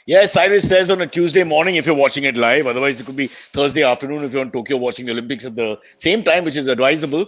Yeah, Cyrus says on a Tuesday morning if you're watching it live. Otherwise, it could be Thursday afternoon if you're in Tokyo watching the Olympics at the same time, which is advisable.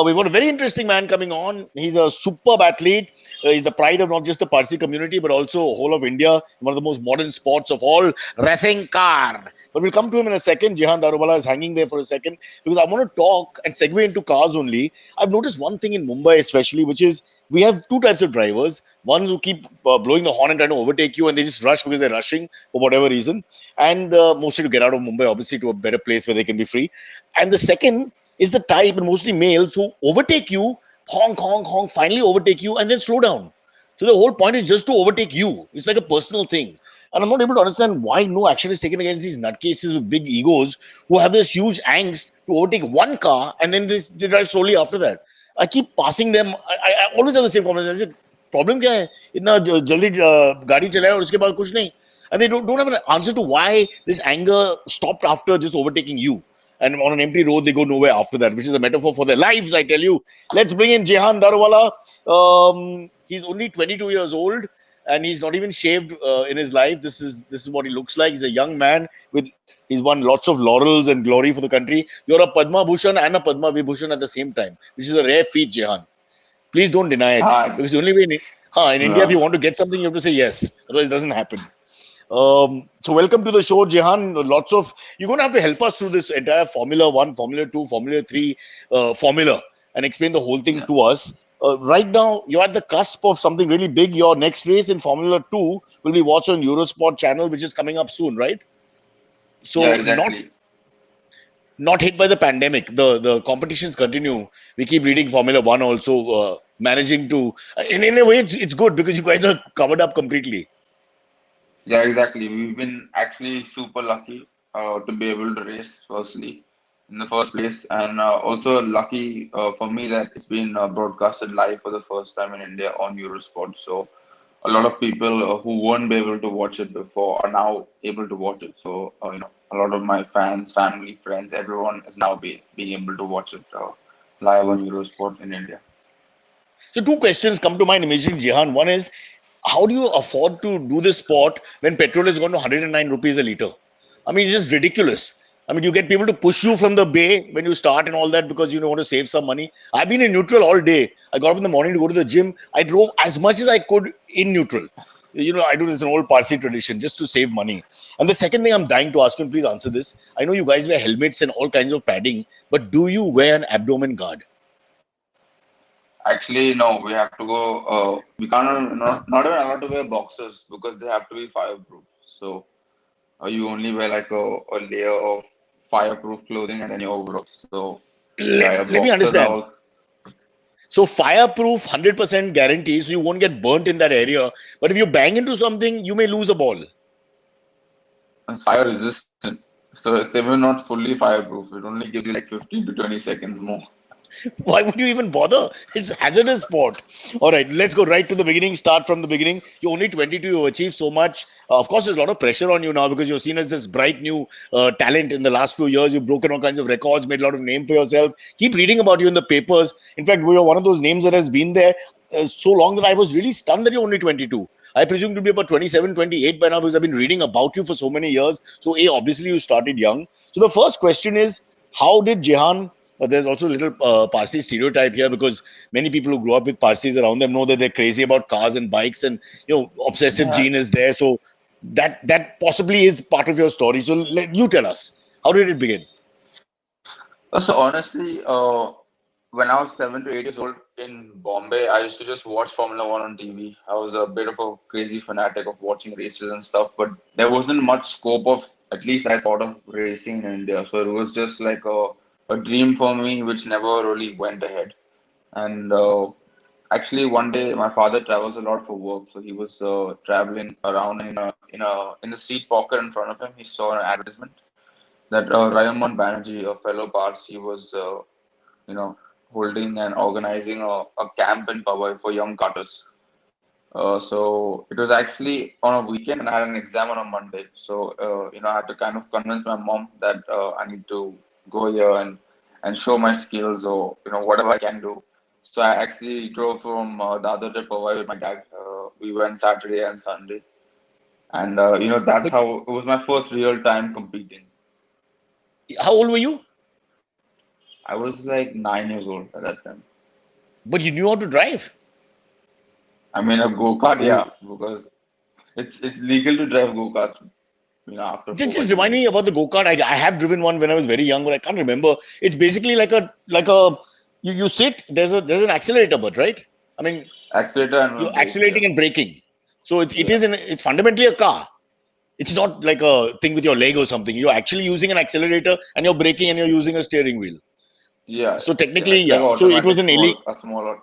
We've got a very interesting man coming on. He's a superb athlete. He's the pride of not just the Parsi community, but also whole of India. One of the most modern sports of all, racing car. But we'll come to him in a second. Jehan Daruvala is hanging there for a second because I want to talk and segue into cars only. I've noticed one thing in Mumbai, especially, which is we have two types of drivers. Ones who keep blowing the horn and trying to overtake you, and they just rush because they're rushing for whatever reason, and mostly to get out of Mumbai, obviously to a better place where they can be free. And the second is the type, and mostly males, who overtake you, honk, honk, honk, finally overtake you, and then slow down. So the whole point is just to overtake you. It's like a personal thing. And I'm not able to understand why no action is taken against these nutcases with big egos who have this huge angst to overtake one car and then they drive slowly after that. I keep passing them. I always have the same conversation. I said, problem क्या है इतना जल्दी गाड़ी चलाए और उसके बाद कुछ नहीं, and they don't have an answer to why this anger stopped after just overtaking you, and on an empty road they go nowhere after that, which is a metaphor for their lives, I tell you. Let's bring in Jehan Daruvala. He's only 22 years old and he's not even shaved in his life. This is what he looks like. He's a young man with he's won lots of laurels and glory for the country. You're a Padma Bhushan and a Padma Vibhushan at the same time, which is a rare feat, Jehan. Please don't deny it, Hi. because the only way in India, if Yeah. you want to get something, you have to say yes. Otherwise, it doesn't happen. So welcome to the show, Jehan. Lots of you're going to have to help us through this entire Formula One, Formula Two, Formula Three formula and explain the whole thing Yeah. to us. Right now, you're at the cusp of something really big. Your next race in Formula Two will be watched on Eurosport channel, which is coming up soon, right? Yeah, So exactly. not hit by the pandemic. The competitions continue. We keep reading Formula One also, managing to in a way it's good because you guys are covered up completely. Yeah, exactly. We've been actually super lucky to be able to race firstly in the first place, and also lucky for me that it's been broadcasted live for the first time in India on Eurosport. So a lot of people who weren't be able to watch it before are now able to watch it. So a lot of my fans, family, friends, everyone is now being able to watch it live on Eurosport in India. So two questions come to mind immediately, Jihan. One is, how do you afford to do this sport when petrol has gone to 109 rupees a liter? I mean, it's just ridiculous. I mean, you get people to push you from the bay when you start and all that because you want to save some money. I've been in neutral all day. I got up in the morning to go to the gym. I drove as much as I could in neutral. I do this in old Parsi tradition just to save money. And the second thing I'm dying to ask you, and please answer this. I know you guys wear helmets and all kinds of padding, but do you wear an abdomen guard? Actually, no, we have to go. We can't not even allowed to wear boxers because they have to be fireproof. So you only wear like a layer of fireproof clothing and then your overalls. So yeah, your Let me boxers are understand. all So fireproof, 100% guarantee, so you won't get burnt in that area. But if you bang into something, you may lose a ball. fire resistant. So it's even not fully fireproof. It only gives you like 15 to 20 seconds more. Why would you even bother? It's hazardous sport. All right, let's go right to the beginning. Start from the beginning. You're only 22. You've achieved so much. Of course, there's a lot of pressure on you now because you're seen as this bright new talent in the last few years. You've broken all kinds of records, made a lot of name for yourself. Keep reading about you in the papers. In fact, we are one of those names that has been there so long that I was really stunned that you're only 22. I presume to be about 27, 28 by now because I've been reading about you for so many years. So, obviously, you started young. So, the first question is, how did Jehan there's also a little Parsi stereotype here because many people who grew up with Parsis around them know that they're crazy about cars and bikes, and obsessive Yeah. gene is there. So that possibly is part of your story. So let you tell us, how did it begin? So honestly, when I was 7 to 8 years old in Bombay, I used to just watch Formula One on TV. I was a bit of a crazy fanatic of watching races and stuff, but there wasn't much scope of, at least I thought of racing in India. So it was just like a dream for me, which never really went ahead. And actually, one day my father travels a lot for work, so he was traveling around in the seat pocket in front of him. He saw an advertisement that Rayaman Banerjee, a fellow Parsi, was you know, holding and organizing a camp in Powai for young karters. So it was actually on a weekend, and I had an exam on a Monday. So I had to kind of convince my mom that I need to go here and show my skills or whatever I can do. So I actually drove from the other day Powai with my dad. We went Saturday and Sunday, And that's But how it was my first real time competing. how old were you? I was like 9 years old at that time. But you knew how to drive. I mean, a go kart, Oh, yeah, because it's legal to drive go karts, after just 4 years remind old. me about the go-kart. I have driven one when I was very young, but I can't remember. It's basically like a you sit, there's an accelerator, but right? I mean, Accelerator and a you're brake, yeah, accelerating and braking. So yeah, it's fundamentally a car. It's not like a thing with your leg or something. You're actually using an accelerator and you're braking and you're using a steering wheel. yeah, So yeah. technically, It's like yeah. So it was automatic, an illegal. a small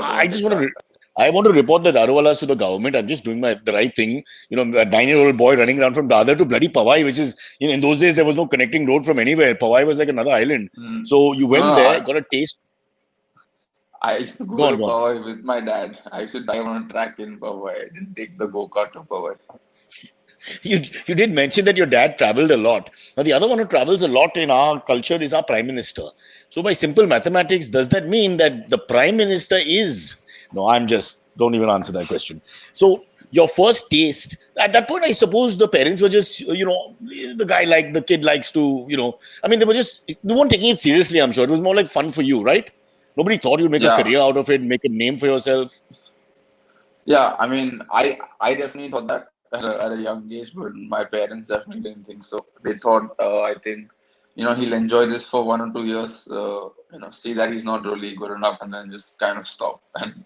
I just automatic want to. car. I want to report the Daruvalas to the government. I'm just doing the right thing. A 9-year-old boy running around from Dadar to bloody Powai, which is, in those days there was no connecting road from anywhere. Powai was like another island. Mm. So you No, went no, there, got a taste. I used to Go go on, to go on. Powai with my dad. I used to drive on a track in Powai. I didn't take the go kart to Powai. You did mention that your dad traveled a lot. Now the other one who travels a lot in our culture is our prime minister. So by simple mathematics, does that mean that the prime minister is? No, I'm just don't even answer that question. So your first taste at that point, I suppose the parents were just the guy like the kid likes to I mean they were just they weren't taking it seriously. I'm sure it was more like fun for you, right? Nobody thought you'd make a Yeah, career out of it, make a name for yourself. yeah. I mean, I definitely thought that at a young age, but my parents definitely didn't think so. They thought, I think, he'll enjoy this for 1 or 2 years. See that he's not really good enough, and then just kind of stop. And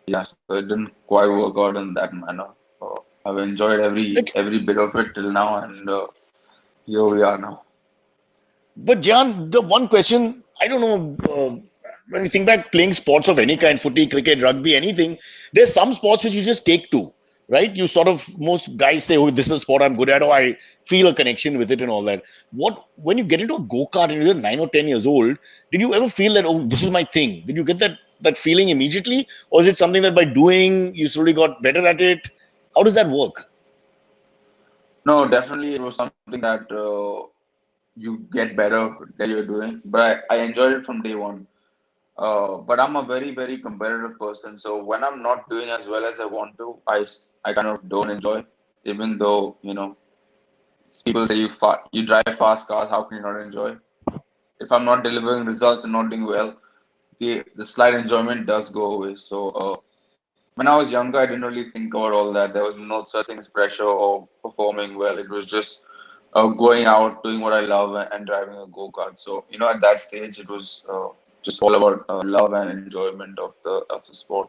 yeah, so it didn't quite work out in that manner. I've enjoyed Like, every bit of it till now, and here we are now. but Jan, the one question I don't know when you think back playing sports of any kind, footy, cricket, rugby, anything, there's some sports which you just take to, right? You sort of most guys say, "Oh, this is a sport I'm good at," or I feel a connection with it and all that. What when you get into a go kart and you're 9 or 10 years old, did you ever feel that this is my thing? Did you get that feeling immediately, or is it something that by doing you slowly got better at it? How does that work? No, definitely it was something that you get better that you're doing, but I enjoyed it from day one. But I'm a very, very competitive person. So when I'm not doing as well as I want to, I kind of don't enjoy. Even though, people say you drive fast cars, how can you not enjoy? If I'm not delivering results and not doing well, the slight enjoyment does go away. So when I was younger, I didn't really think about all that. There was no such thing as pressure or performing well. It was just going out, doing what I love, and driving a go kart. So at that stage, it was just all about love and enjoyment of the sport.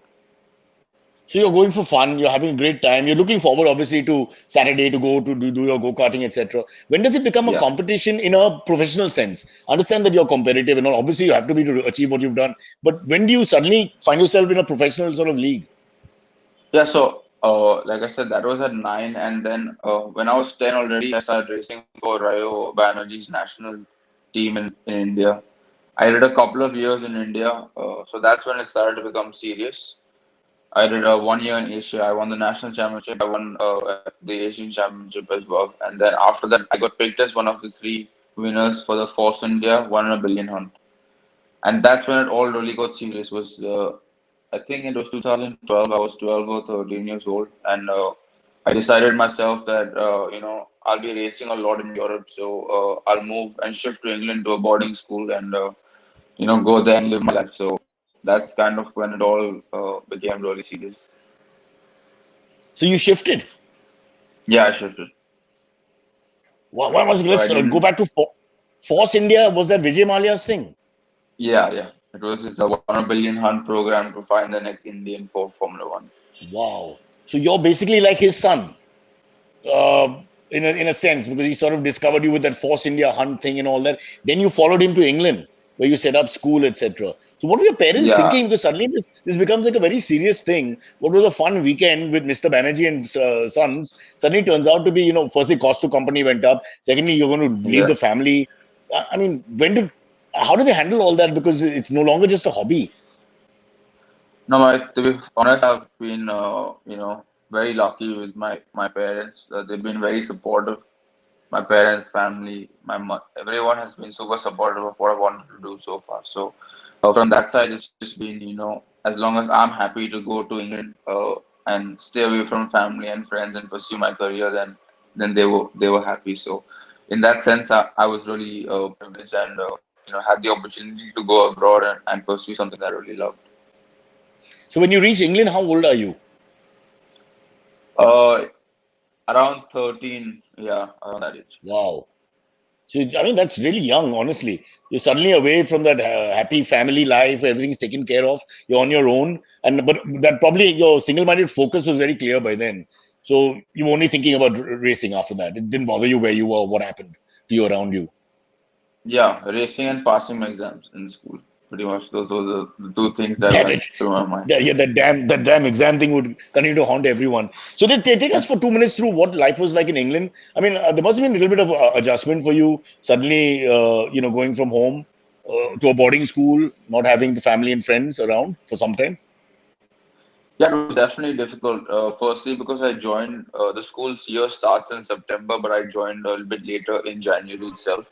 So you're going for fun, you're having a great time, you're looking forward obviously to Saturday to go to do your go-karting, etc. When does it become a Yeah, competition in a professional sense? Understand that you're competitive and all, obviously you have to be to achieve what you've done. But when do you suddenly find yourself in a professional sort of league? yeah. So like I said, that was at 9, and then when I was 10 already, I started racing for Rayo Banerjee's national team in India. I did a couple of years in India, so that's when it started to become serious. I did 1 year in Asia. I won the national championship. I won the Asian championship as well. And then after that, I got picked as one of the three winners for the Force India 1 in a Billion hunt. And that's when it all really got serious. Was I think it was 2012. I was 12 or 13 years old, and I decided myself that I'll be racing a lot in Europe, so I'll move and shift to England to a boarding school and go there and live my life. So that's kind of when it all became really serious. So you shifted. Yeah, I shifted. Why was So I let's go didn't. back to Force India. Was that Vijay Mallya's thing? Yeah, yeah. It was just a 1 billion hunt program to find the next Indian for Formula One. Wow. So you're basically like his son. In a sense, because he sort of discovered you with that Force India hunt thing and all that. Then you followed him to England, where you set up school, etc. So, what were your parents Yeah, thinking? Because suddenly this becomes like a very serious thing. What was a fun weekend with Mr. Banerjee and sons suddenly turns out to be, firstly, cost to company went up. Secondly, you're going to leave yeah. the family. I mean, how do they handle all that? Because it's no longer just a hobby. No, to be honest, I've been very lucky with my parents. They've been very supportive. My parents, family, everyone has been super supportive of what I wanted to do so far. So from that side, it's just been as long as I'm happy to go to England and stay away from family and friends and pursue my career, then they were happy. So in that sense, I was really privileged and had the opportunity to go abroad and pursue something I really loved. So when you reach England, how old are you? Uh, Around 13, yeah, around that age. Wow. So, I mean, that's really young, honestly. You're suddenly away from that happy family life where everything's taken care of. You're on your own. But that probably your single-minded focus was very clear by then. So you were only thinking about racing after that. It didn't bother you where you were, what happened to you around you. Yeah, racing and passing my exams in school. Pretty much those were the two things that Damn went it. through my mind. Yeah, that damn exam thing would continue to haunt everyone. So take us for 2 minutes through what life was like in England. I mean, there must have been a little bit of adjustment for you suddenly, going from home to a boarding school, not having the family and friends around for some time. Yeah, it was definitely difficult. Firstly, because I joined the school's year starts in September, but I joined a little bit later in January itself.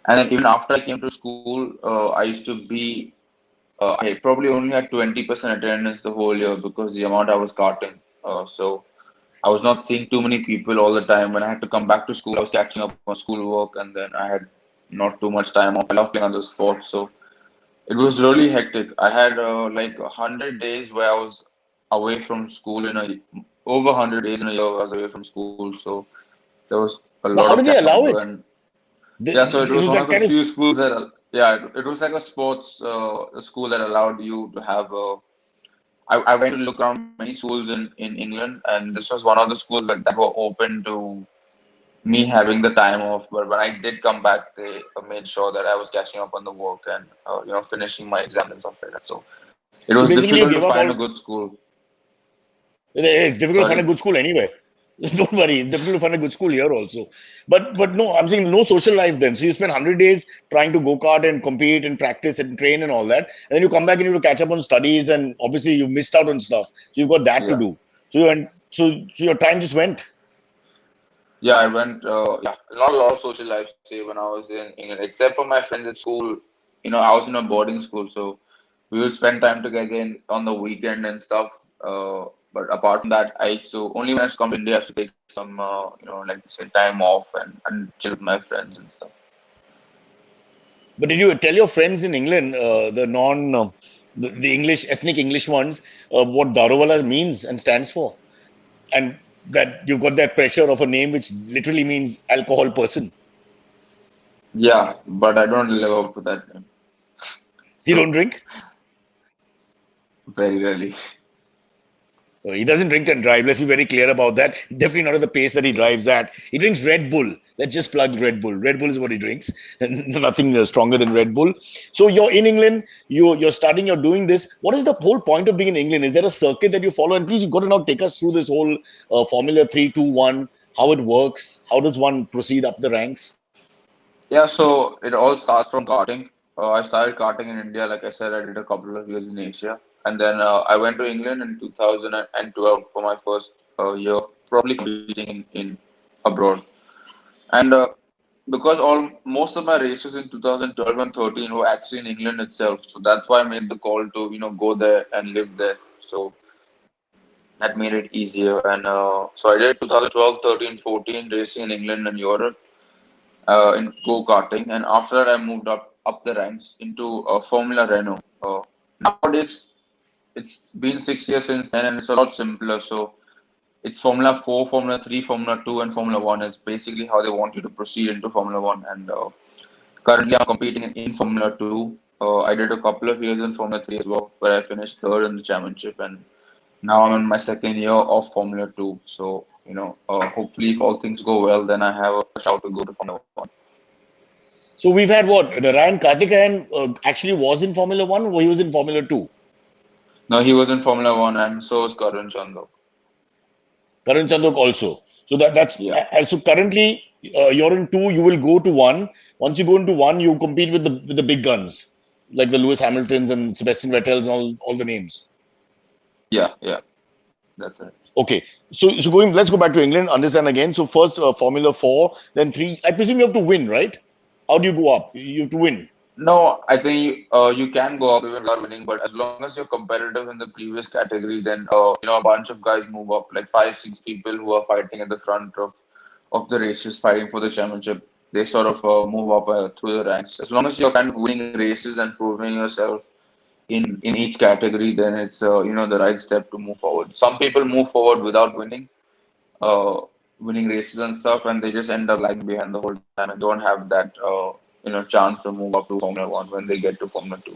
And then even after I came to school, I used to be I probably only had 20% attendance the whole year because the amount I was karting. So I was not seeing too many people all the time. When I had to come back to school, I was catching up on schoolwork, and then I had not too much time off. I love playing other sports, so it was really hectic. I had like 100 days where I was away from school over 100 days in a year. I was away from school, so there was a But lot how of did they catching up to allow do. it? And yeah, so it It was was one of that the kind of. few schools that yeah, it was like a sports school that allowed you to have I went to look around many schools in England, and this was one of the schools that were open to me having the time off. But when I did come back, they made sure that I was catching up on the work and finishing my exams and stuff like that. So it was So basically, you difficult to gave up find a all. good school. It's difficult to find a Sorry. good school anywhere. Don't worry, it's difficult to find a good school here also. But no, I'm saying no social life then. So you spend 100 days trying to go kart and compete and practice and train and all that, and then you come back and you have to catch up on studies, and obviously you've missed out on stuff. So you've got that to Yeah. do. So you went. So your time just went. Yeah, I went. Yeah, not a lot of social life say when I was in England, except for my friends at school. I was in a boarding school, so we would spend time together on the weekend and stuff. But apart from that, I used to only when I used to come to India, I used to take some, like say, time off and chill with my friends and stuff. But did you tell your friends in England, the non, the English ethnic English ones, what Daruvala means and stands for, and that you've got that pressure of a name which literally means alcohol person? Yeah, but I don't live up to that name, You don't so drink. very rarely. He doesn't drink and drive. Let's be very clear about that. Definitely not at the pace that he Yeah. drives at. He drinks Red Bull. Let's just plug Red Bull. Red Bull is what he drinks, and nothing stronger than Red Bull. So you're in England. You're starting. You're doing this. What is the whole point of being in England? Is there a circuit that you follow? And please, you've got to now take us through this whole Formula 3, 2, 1. How it works? How does one proceed up the ranks? Yeah, so it all starts from karting. I started karting in India. Like I said, I did a couple of years in Asia. And then I went to England in 2012 for my first year, probably competing in abroad. And because most of my races in 2012 and 13 were actually in England itself. So that's why I made the call to, go there and live there. So that made it easier. And so I did 2012, 13, 14 racing in England and Europe in go-karting, and after that, I moved up the ranks into Formula Renault. Nowadays, it's been 6 years since then, and it's a lot simpler. So it's Formula 4, Formula 3, Formula 2, and Formula 1 is basically how they want you to proceed into Formula 1. And currently, I'm competing in Formula 2. I did a couple of years in Formula 3 as well, where I finished third in the championship, and now I'm in my second year of Formula 2. So, hopefully, if all things go well, then I have a shout to go to Formula 1. So we've had what the Ryan Karthikeyan actually was in Formula 1, or he was in Formula 2. No, he was in Formula 1, and so is Karun Chandok. Karan Chandok also. So that's Yeah. so currently you're in two. You will go to one. Once you go into one, you compete with the big guns like the Lewis Hamiltons and Sebastian Vettels and all the names. Yeah, yeah, that's it. Okay, so going. Let's go back to England. Understand again. So first Formula 4, then 3. I presume you have to win, right? How do you go up? You have to win. No, I think you can go up even without winning, but as long as you're competitive in the previous category, then a bunch of guys move up, like five, six people who are fighting at the front of the races, fighting for the championship. They sort of move up through the ranks. As long as you're kind of winning races and proving yourself in each category, then it's the right step to move forward. Some people move forward without uh, winning races and stuff, and they just end up lagging behind the whole time and don't have that chance to move up to Formula One when they get to Formula Two.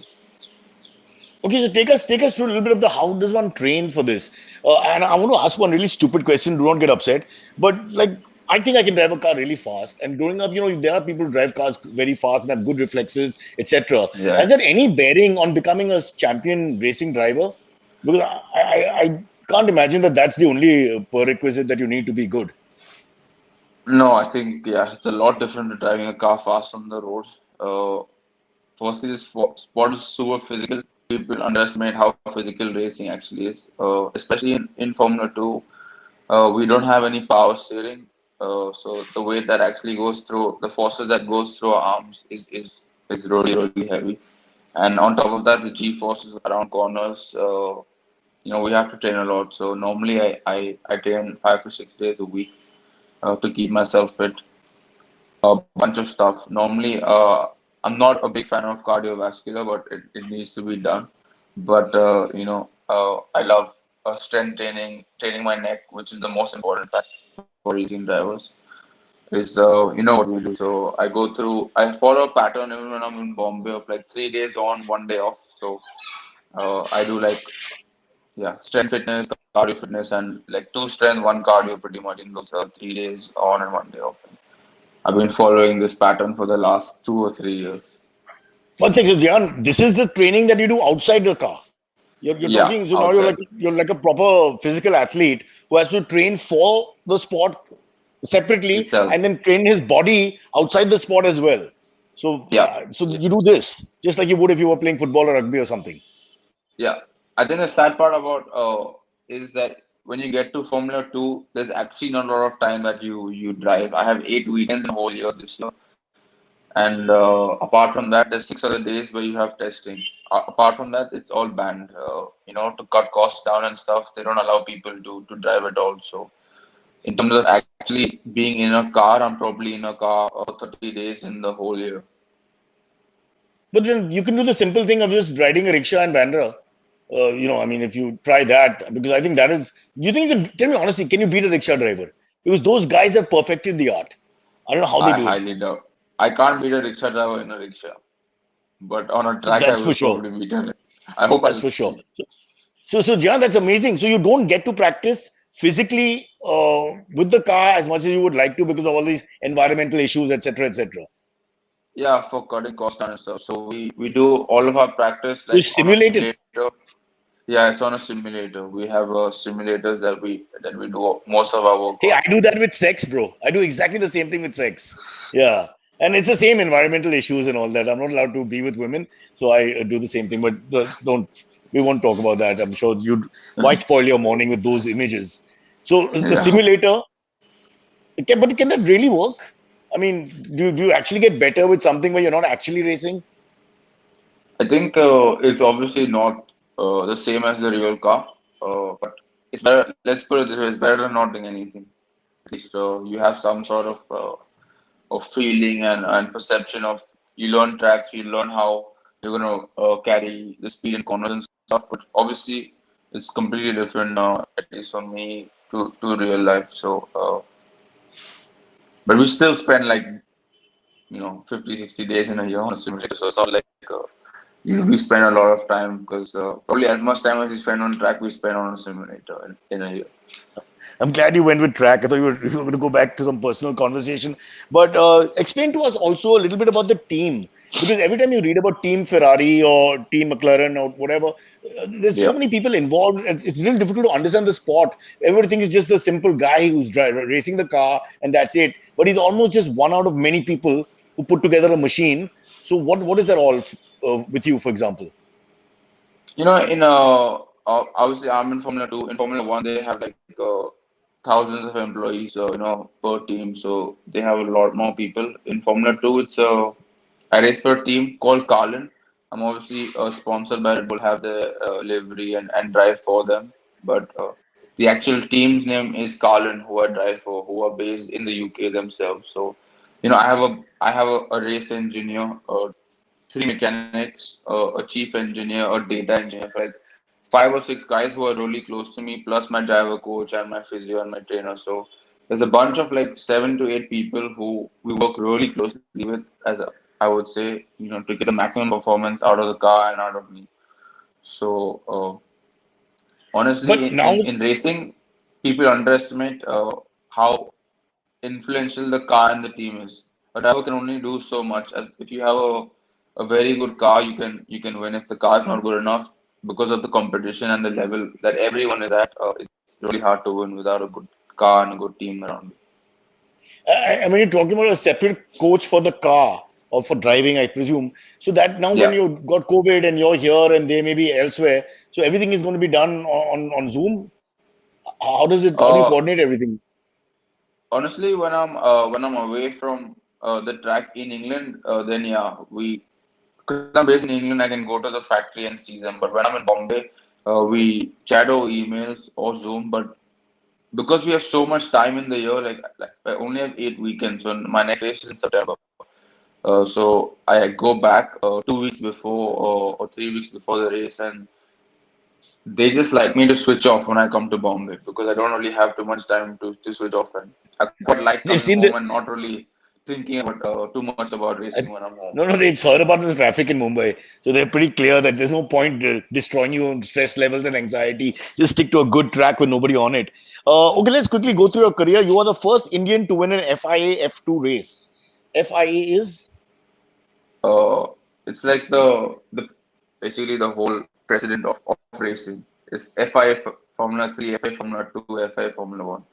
Okay, so take us through a little bit of the how does one train for this? And I want to ask one really stupid question. Do not get upset, but like I think I can drive a car really fast. And growing up, there are people who drive cars very fast and have good reflexes, etc. Yeah. Has that any bearing on becoming a champion racing driver? Because I can't imagine that that's the only prerequisite that you need to be good. No, I think it's a lot different to driving a car fast on the road. Uh, Firstly, this sport is super physical. People underestimate how physical racing actually is, especially in Formula Two. We don't have any power steering, so the weight that actually goes through the forces that goes through our arms is really heavy. And on top of that, the G forces around corners. We have to train a lot. So normally, I train 5 to 6 days a week to keep myself fit. A bunch of stuff. Normally, I'm not a big fan of cardiovascular, but it needs to be done. But I love strength training my neck, which is the most important fact for racing drivers. Is what we do. So I follow a pattern even when I'm in Bombay of like 3 days on, 1 day off. So I do like strength fitness, cardio fitness, and like two strength, one cardio pretty much in those 3 days on and 1 day off. I've been following this pattern for the last 2 or 3 years. One second, Jian, this is the training that you do outside the car. You're Yeah, talking, so now outside you're like a proper physical athlete who has to train for the sport separately itself. and then train his body outside the sport as well. So, Yeah, so yeah, you do this just like you would if you were playing football or rugby or something. yeah. I think the sad part about is that when you get to Formula Two, there's actually not a lot of time that you drive. I have 8 weekends in a whole year this year, and apart from that, there's 6 other days where you have testing. Apart from that, it's all banned. To cut costs down and stuff, they don't allow people to drive at all. So in terms of actually being in a car, I'm probably in a car 30 days in the whole year. But then you can do the simple thing of just riding a rickshaw and Bandra. I mean, if you try that, because I think that is, you think you can, tell me honestly, can you beat a rickshaw driver? Because those guys have perfected the art. I don't know how they I do it. highly doubt. I can't beat a rickshaw driver in a rickshaw, but on a track, I That's for will sure. probably beat him. I hope That's I'll for sure. succeed. So, Jian, that's amazing. So you don't get to practice physically with the car as much as you would like to because of all these environmental issues, etc., etc. Yeah, for cutting costs down and stuff. So we do all of our practice So like it's on a simulated. simulator. Yeah, it's on a simulator. We have simulators that we do most of our work Hey, on. I do that with sex, bro. I do exactly the same thing with sex. Yeah. And it's the same environmental issues and all that. I'm not allowed to be with women, so I do the same thing. But don't, we won't talk about that. I'm sure you'd, why spoil your morning with those images? So the Yeah, simulator, but can that really work? I mean, do you actually get better with something where you're not actually racing? I think it's obviously not the same as the real car, but it's better. Let's put it this way: it's better than not doing anything. At least you have some sort of feeling and perception of you learn tracks, you learn how you're gonna carry the speed in corners and stuff. But obviously, it's completely different now, at least for me to real life. So, but we still spend like 50, 60 days in a year on a simulator. So it's not like we spend a lot of time because probably as much time as we spend on track, we spend on a simulator in a year. I'm glad you went with track. I thought you were going to go back to some personal conversation. But explain to us also a little bit about the team. Because every time you read about Team Ferrari or Team McLaren or whatever, there's so Yeah. many people involved. It's really difficult to understand the sport. Everything is just a simple guy who's racing the car and that's it. But he's almost just one out of many people who put together a machine. So what is that all with you, for example? In obviously I'm in Formula Two. In Formula One, they have like thousands of employees, per team, so they have a lot more people. In Formula Two, it's I race for a team called Carlin. I'm obviously sponsored by Red Bull, have the livery and drive for them. But the actual team's name is Carlin, who I drive for, who are based in the UK themselves. So, I have a race engineer, three mechanics, a chief engineer, a data engineer, for like 5 or 6 guys who are really close to me, plus my driver coach and my physio and my trainer. So there's a bunch of like 7 to 8 people who we work really closely with, I would say, to get the maximum performance out of the car and out of me. So honestly, But now, in racing, people underestimate how influential the car and the team is. A driver can only do so much. As if you have a very good car, you can win. If the car is not good enough, because of the competition and the level that everyone is at, it's really hard to win without a good car and a good team around you. I mean, you're talking about a separate coach for the car or for driving, I presume. So that now when Yeah. you got COVID and you're here and they may be elsewhere, so everything is going to be done on Zoom. How do you Uh, coordinate everything? Honestly, when I'm away from the track in England, then yeah, because I'm based in England, I can go to the factory and see them. But when I'm in Bombay, we chat over emails or Zoom. But because we have so much time in the year, like I only have 8 weekends. So my next race is in September. So I go back 2 weeks before or 3 weeks before the race, and they just like me to switch off when I come to Bombay because I don't really have too much time to switch off, and I quite like They've coming seen home the and not really thinking about too much about racing I- when I'm home. no, they've heard about the traffic in Mumbai, so they're pretty clear that there's no point destroying you on stress levels and anxiety. Just stick to a good track with nobody on it. Okay, let's quickly go through your career. You are the first Indian to win an FIA F2 race. FIA is Uh, it's like the basically the whole president of racing. It's FIA Formula 3, FIA Formula 2, FIA Formula 1.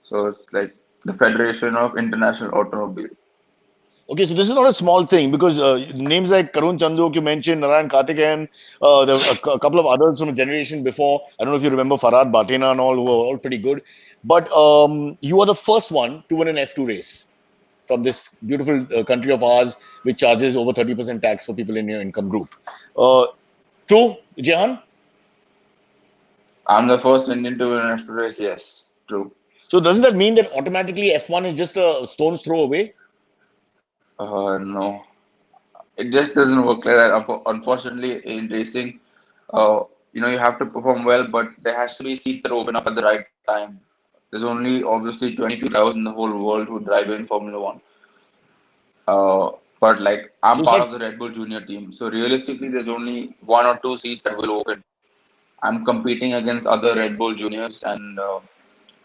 So it's like the Federation of International Automobile. okay. So this is not a small thing because names like Karun Chandok you mentioned, Narayan Karthikeyan, there were a couple of others from a generation before. I don't know if you remember Farhad Batena and all, who are all pretty good. But you are the first one to win an F2 race from this beautiful country of ours, which charges over 30% tax for people in your income group. Uh, True, Jehan? I'm the first Indian to win an F2 race. Yes, true. So doesn't that mean that automatically F1 is just a stone's throw away? No, it just doesn't work like that. Unfortunately, in racing, you have to perform well, but there has to be seats that open up at the right time. There's only obviously 22 drivers in the whole world who drive in Formula One. But like I'm So it's part like, of the Red Bull Junior team, so realistically, there's only 1 or 2 seats that will open. I'm competing against other Red Bull Juniors, and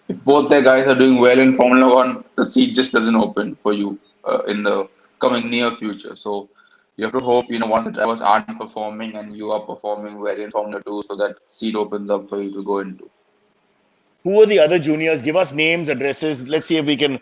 if both their guys are doing well in Formula One, the seat just doesn't open for you in the coming near future. So you have to hope, once the drivers aren't performing and you are performing well in Formula 2, so that seat opens up for you to go into. who are the other juniors? Give us names, addresses. Let's see if we can.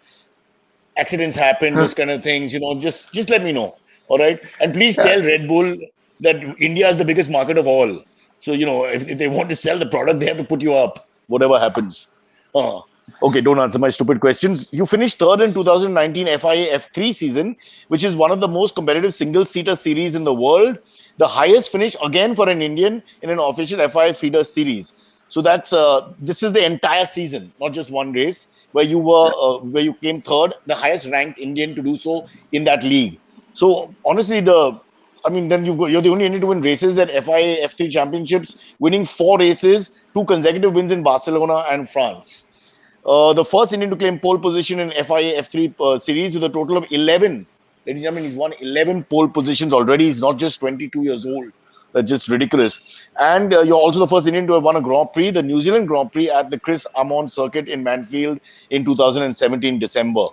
Accidents happen, those kind of things. Just let me know. All right, and please Yeah, tell Red Bull that India is the biggest market of all. So if they want to sell the product, they have to put you up, whatever happens. Uh, okay, don't answer my stupid questions. You finished third in 2019 FIA F3 season, which is one of the most competitive single-seater series in the world. The highest finish again for an Indian in an official FIA feeder series. So this is the entire season, not just one race, where you came third, the highest ranked Indian to do so in that league. So honestly, then you're the only Indian to win races at FIA F3 championships, winning 4 races, 2 consecutive wins in Barcelona and France. The first Indian to claim pole position in FIA F3 series with a total of 11. Ladies and gentlemen, he's won 11 pole positions already. He's not just 22 years old. That's just ridiculous. And you're also the first Indian to have won a Grand Prix, the New Zealand Grand Prix at the Chris Amon circuit in Manfield in 2017 December.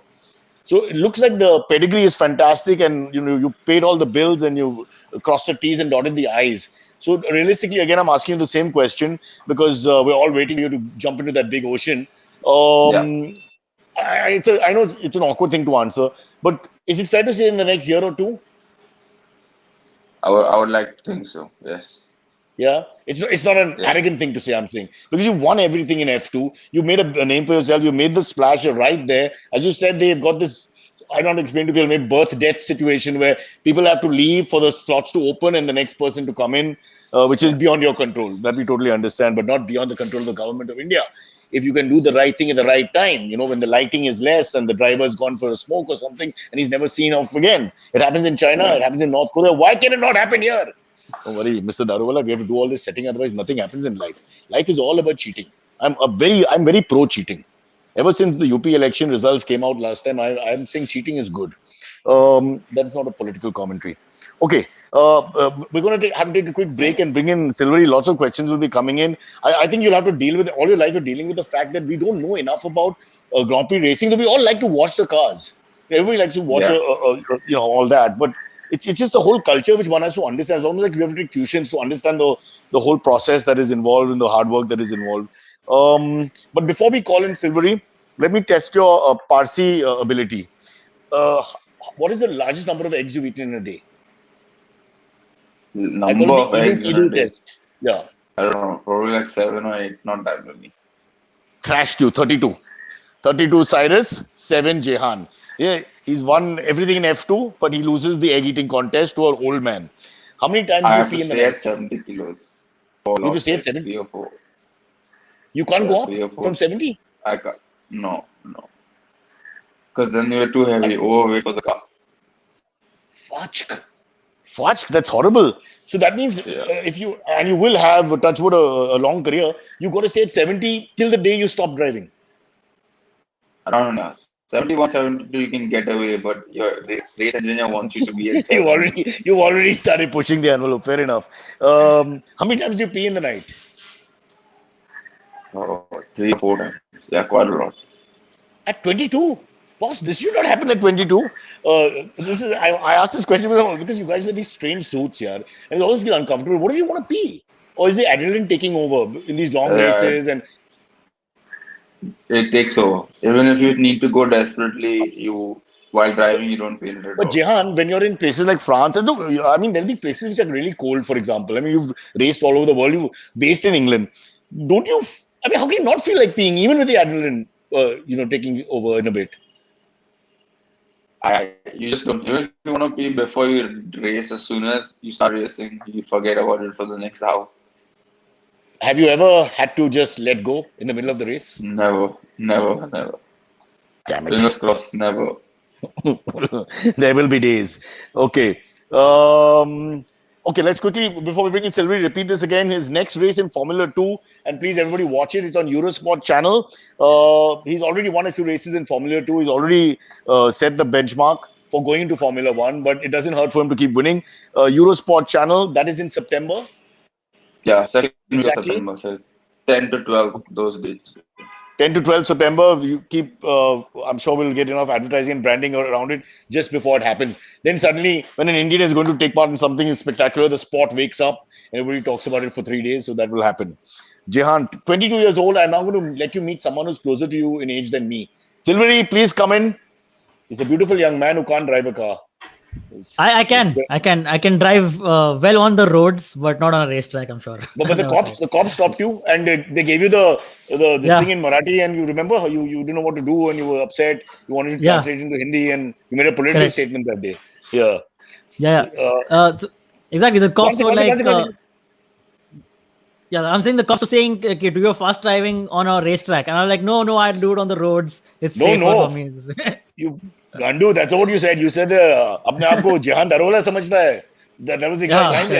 So it looks like the pedigree is fantastic, and you paid all the bills and you crossed the T's and dotted the I's. So realistically, again, I'm asking you the same question because we're all waiting for you to jump into that big ocean. yeah. Um, I know it's an awkward thing to answer, but is it fair to say in the next year or two? I would like to think so. Yes. Yeah, it's not an Yeah. arrogant thing to say. I'm saying because you won everything in F2, you made a name for yourself. You made the splash. You're right there. As you said, they've got this. I don't explain to people, maybe birth death situation where people have to leave for the slots to open and the next person to come in, which is Yeah. beyond your control. That we totally understand, but not beyond the control of the government of India. If you can do the right thing at the right time, when the lighting is less and the driver's gone for a smoke or something and he's never seen off again. It happens in China. Yeah. It happens in North Korea. Why can it not happen here? Don't worry, Mr. Daruvala, we have to do all this setting, otherwise nothing happens in life. Life is all about cheating. I'm very pro cheating. Ever since the UP election results came out last time, I'm saying cheating is good. That's not a political commentary. Okay, we're going to have to take a quick break and bring in Silvery. Lots of questions will be coming in. I think you'll have to deal with all your life. You're dealing with the fact that we don't know enough about Grand Prix racing. That we all like to watch the cars. Everybody likes to watch, Yeah. all that. But it's just the whole culture which one has to understand. It's almost like we have to take tuitions to understand the whole process that is involved and the hard work that is involved. But before we call in Silvery, let me test your Parsi ability. Uh, what is the largest number of eggs you've eaten in a day? I call Number it of the eggs in a Edu day. test. Yeah. I don't know, probably like 7 or 8, not that many. Thrashed you, 32. 32 Cyrus, 7 Jehan. Yeah, he's won everything in F2, but he loses the egg eating contest to an old man. How many times I do you have to pee in the stay at night? 70 kilos. For You have to lost stay at like 7. 3 or 4. You can't Yeah, go up 3 or 4. from 70. I can't. No, no. Because then you're too heavy, overweight for the car. Fudge. Fudge, that's horrible. So that means Yeah. if you, and you will have, touch wood, a long career, you got to stay at 70 till the day you stop driving. Around 71, 72 you can get away, but your race engineer wants you to be at you 70. already you already started pushing the envelope. Fair enough. How many times do you pee in the night? Oh, 3 or 4 times. Yeah, quite a lot. At 22? Boss, this should not happen at 22. I asked this question because you guys wear these strange suits here, and it's always feel uncomfortable. What do you want to pee? Or is the adrenaline taking over in these long Yeah, races? And it takes over. Even if you need to go desperately, while driving, you don't feel it at but all. Jehan, when you're in places like France, I mean, there'll be places which are really cold. For example, I mean, you've raced all over the world. You've based in England. Don't you? I mean, how can you not feel like peeing even with the adrenaline, taking over in a bit? You just don't. Even if you want to pee before you race, as soon as you start racing, you forget about it for the next hour. Have you ever had to just let go in the middle of the race? Never, never, never. Damn it. Fingers crossed, never. There will be days. Okay. Okay, let's quickly, before we bring in Silvery, repeat this again. His next race in Formula 2, and please everybody watch it. It's on Eurosport channel. He's already won a few races in Formula 2. He's already set the benchmark for going into Formula 1, but it doesn't hurt for him to keep winning. Eurosport channel, that is in September. Yeah, second week of Exactly. September, so 10 to 12 those dates. 10 to 12 September, you keep, I'm sure we'll get enough advertising and branding around it just before it happens. Then suddenly, when an Indian is going to take part in something spectacular, the sport wakes up and everybody talks about it for 3 days. So that will happen. Jehan, 22 years old. I'm now going to let you meet someone who's closer to you in age than me. Silvery, please come in. He's a beautiful young man who can't drive a car. I can drive well on the roads, but not on a racetrack. I'm sure. But the cops stopped you and they gave you this thing in Marathi, and you remember how you didn't know what to do and you were upset. You wanted to translate into Hindi and you made a political Correct. statement that day. Yeah. Exactly. The cops were like, one. yeah, I'm saying the cops were saying, okay, do your fast driving on a racetrack, and I'm like, no, I'll do it on the roads. It's safer for me. You Gandu, that's what you said. You said, "Apne aap ko Jehan Daruvala samajhta hai." That was the line.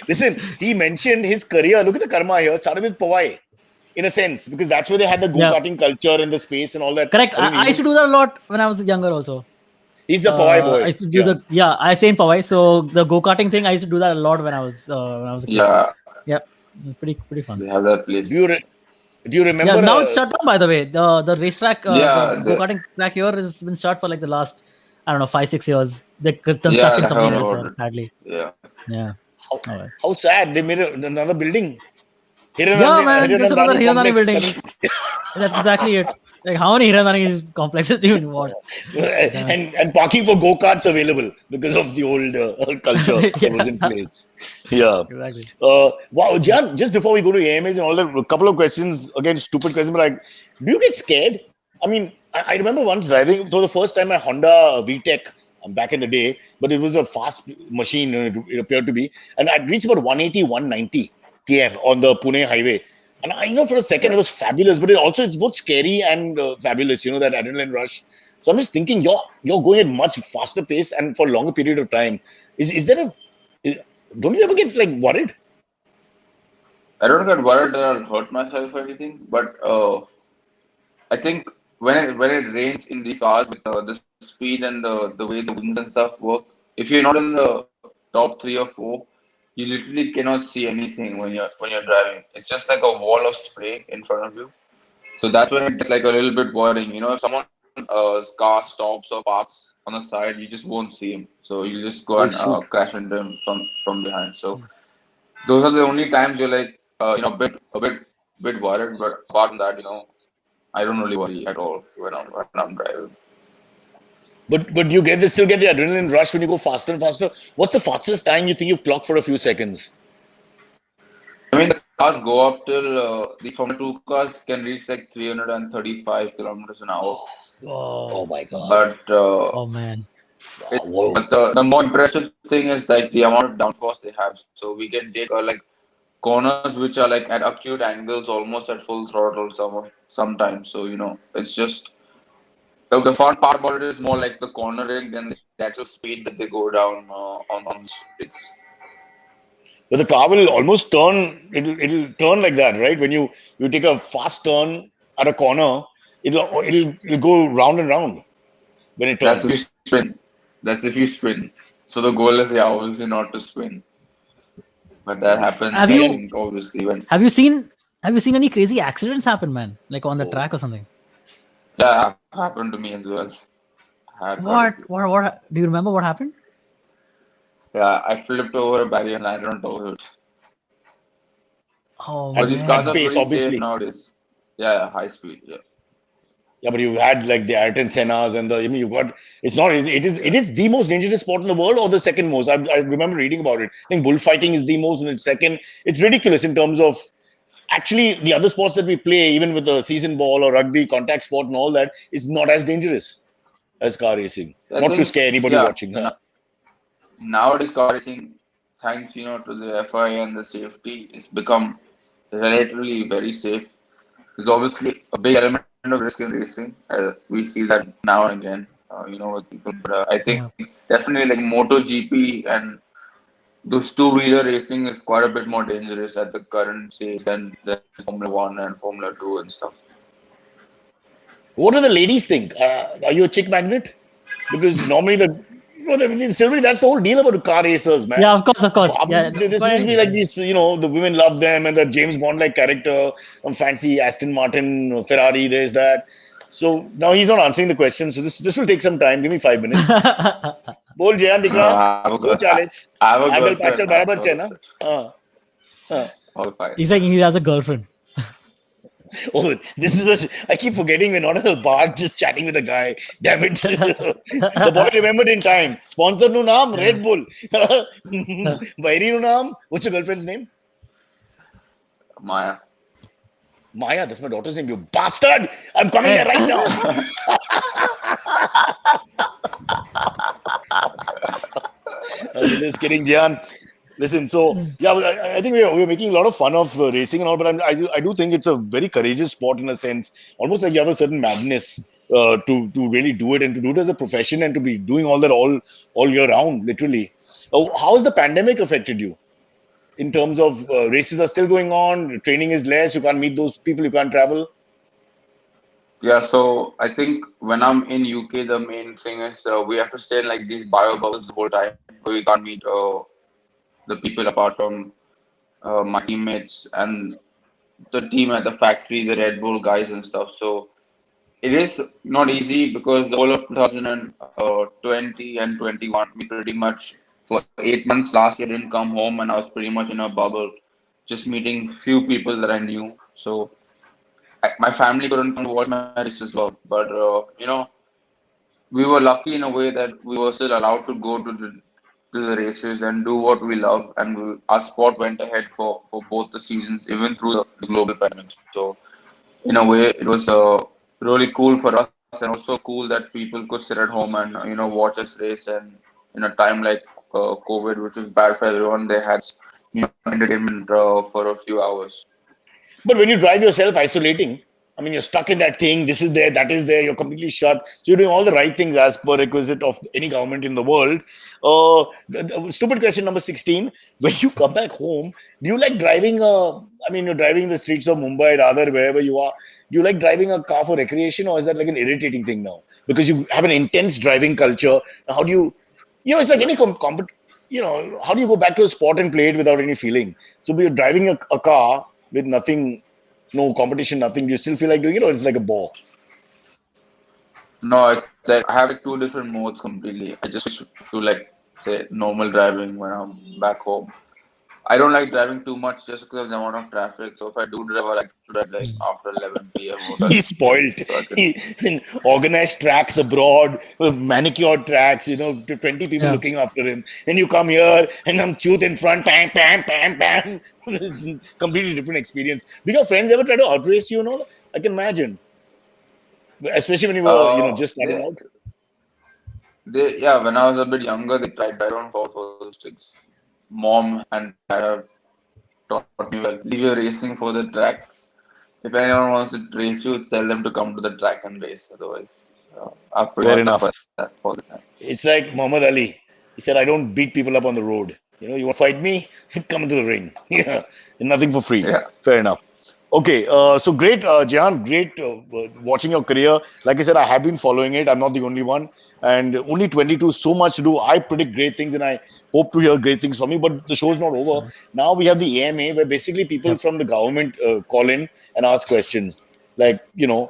Listen, he mentioned his career. Look at the karma here. Started with Powai, in a sense, because that's where they had the go-karting culture and the space and all that. Correct. I used to do that a lot when I was younger also. He's the Powai boy. I used to do I say in Powai. So the go-karting thing, I used to do that a lot when I was a kid. Yeah. Pretty fun. They have that place. Do you remember? Yeah, now it's shut down, by the way. The racetrack, the go-karting track here has been shut for like the last, I don't know, 5-6 years. They're constructing something else, sadly. Yeah. How sad. They made another building. Just another Hiranandani building. That's exactly it. Like how many Hiranandani complexes do you want? Damn it. And parking for go-karts available because of the old culture that was in Yeah, place. Yeah. exactly. Wow, Jan, just before we go to AMAs and all that, a couple of questions, again, stupid question, but like, do you get scared? I mean, I remember once driving for the first time my Honda VTEC back in the day, but it was a fast machine, it appeared to be. And I'd reached about 180, 190 km on the Pune highway. And for a second it Yeah. was fabulous, but it's both scary and fabulous, that adrenaline rush. So I'm just thinking you're going at much faster pace and for a longer period of time. Is there don't you ever get like worried? I don't get worried that I'll hurt myself or anything, but I think when it rains in these cars with the speed and the way the wings and stuff work, if you're not in the top three or four, you literally cannot see anything when you're driving. It's just like a wall of spray in front of you. So that's when it gets like a little bit worrying. If someone car stops or parks on the side, you just won't see him. So you just go Oh and shoot. crash into him from behind. So those are the only times you're like a bit worried. But apart from that, I don't really worry at all when I'm driving. But you still get the adrenaline rush when you go faster and faster. What's the fastest time you think you've clocked for a few seconds? I mean, the cars go up till these Formula 2 cars can reach like 335 kilometers an hour. Oh Oh, my god. But oh man. Whoa. but the more impressive thing is like the amount of downforce they have. So we can take like corners which are like at acute angles, almost at full throttle sometimes. So it's just the fun part about it is more like the cornering than the actual speed that they go down on the streets. But the car will almost turn. It'll turn like that, right? When you take a fast turn at a corner, it'll go round and round when it That's if you turns. spin. That's if you spin. So the goal is obviously not to spin, but that happens. Have I See, you think obviously when have you seen any crazy accidents happen, man? Like on the oh, track or something? yeah, happened to me as well. Had quite a What? few. What? Do you remember what happened? Yeah, I flipped over a barrier and landed on top of it. Oh But these at cars are man. pace, pretty safe obviously. nowadays. Yeah, high speed. Yeah, Yeah, but you've had like the Ayrton Senna's and you've got. It's not. It yeah. is the most dangerous sport in the world, or the second most. I remember reading about it. I think bullfighting is the most, and it's second. It's ridiculous in terms of actually the other sports that we play, even with the season ball or rugby, contact sport, and all that, is not as dangerous as car racing. I Not to think scare anybody yeah. watching. Huh? Nowadays, car racing, thanks to the FIA and the safety, it's become relatively very safe. There's obviously a big element of risk in racing. We see that now and again, with people. But I think Yeah. definitely like MotoGP and those two-wheeler racing is quite a bit more dangerous at the current stage than Formula One and Formula Two and stuff. What do the ladies think? Are you a chick magnet? Because normally Silvery, that's the whole deal about the car racers, Yeah, man. of course. Yeah, They're but supposed to be anyway, like these, the women love them and the James Bond like character, fancy Aston Martin, Ferrari, there's that. So now he's not answering the question. So this will take some time. Give me 5 minutes. yeah. Bol Jehan Dikra. I have a So challenge. I have a Angle girlfriend. Pachal I have Barabar a che na. girlfriend. Uh, All fine. He's saying he has a girlfriend. Oh, I keep forgetting we're not at a bar just chatting with a guy. Damn it. The boy remembered in time. Sponsor nu naam, Yeah. Red Bull. Vairi nu naam. What's your girlfriend's name? Maya. Maya, that's my daughter's name. You bastard. I'm coming there Hey. right now. Just kidding, Jian. Listen, so yeah, I think we're making a lot of fun of racing and all, but I do think it's a very courageous sport in a sense, almost like you have a certain madness to really do it and to do it as a profession and to be doing all that all year round, literally. How has the pandemic affected you in terms of races are still going on, training is less, you can't meet those people, you can't travel? Yeah, so I think when I'm in UK, the main thing is we have to stay in like these bio bubbles the whole time. We can't meet the people apart from my teammates and the team at the factory, the Red Bull guys and stuff. So it is not easy because the whole of 2020 and 21, we pretty much for 8 months last year didn't come home and I was pretty much in a bubble, just meeting few people that I knew. So my family couldn't come to watch my races as well. But we were lucky in a way that we were still allowed to go to the races and do what we love, and our sport went ahead for both the seasons, even through the global pandemic. So in a way, it was really cool for us, and also cool that people could sit at home and watch us race. And in a time like COVID, which was bad for everyone, they had entertainment for a few hours. But when you drive yourself isolating, I mean, you're stuck in that thing. This is there, that is there. You're completely shut. So you're doing all the right things as per requisite of any government in the world. Stupid question number 16. When you come back home, do you like driving I mean, you're driving the streets of Mumbai, rather, wherever you are. Do you like driving a car for recreation, or is that like an irritating thing now? Because you have an intense driving culture. How do you, it's like any how do you go back to a sport and play it without any feeling? So you're driving a car with nothing, no competition, nothing. Do you still feel like doing it, or it's like a bore? No, it's like I have like two different modes completely. I just switch to like say normal driving when I'm back home. I don't like driving too much just because of the amount of traffic. So if I do drive, I like to drive like after 11 p.m. or He's spoiled. In organized tracks abroad, manicured tracks, 20 people looking after him. Then you come here and I'm chute in front, bam, bam, bam, bam. It's a completely different experience. Do your friends ever try to outrace you? I can imagine. Especially when you were, just starting out. When I was a bit younger, they tried. I don't fall for those tricks. Mom and dad have taught me well. Leave your racing for the tracks. If anyone wants to race you, tell them to come to the track and race. Otherwise, I've Fair enough. that all the time. It's like Muhammad Ali. He said, "I don't beat people up on the road. You want to fight me? Come into the ring. Nothing for free." Yeah. Fair enough. Okay, so great, Jehan, great watching your career. Like I said, I have been following it. I'm not the only one. And only 22, so much to do. I predict great things and I hope to hear great things from you. But the show's not over. Now we have the AMA where basically people from the government call in and ask questions. Like,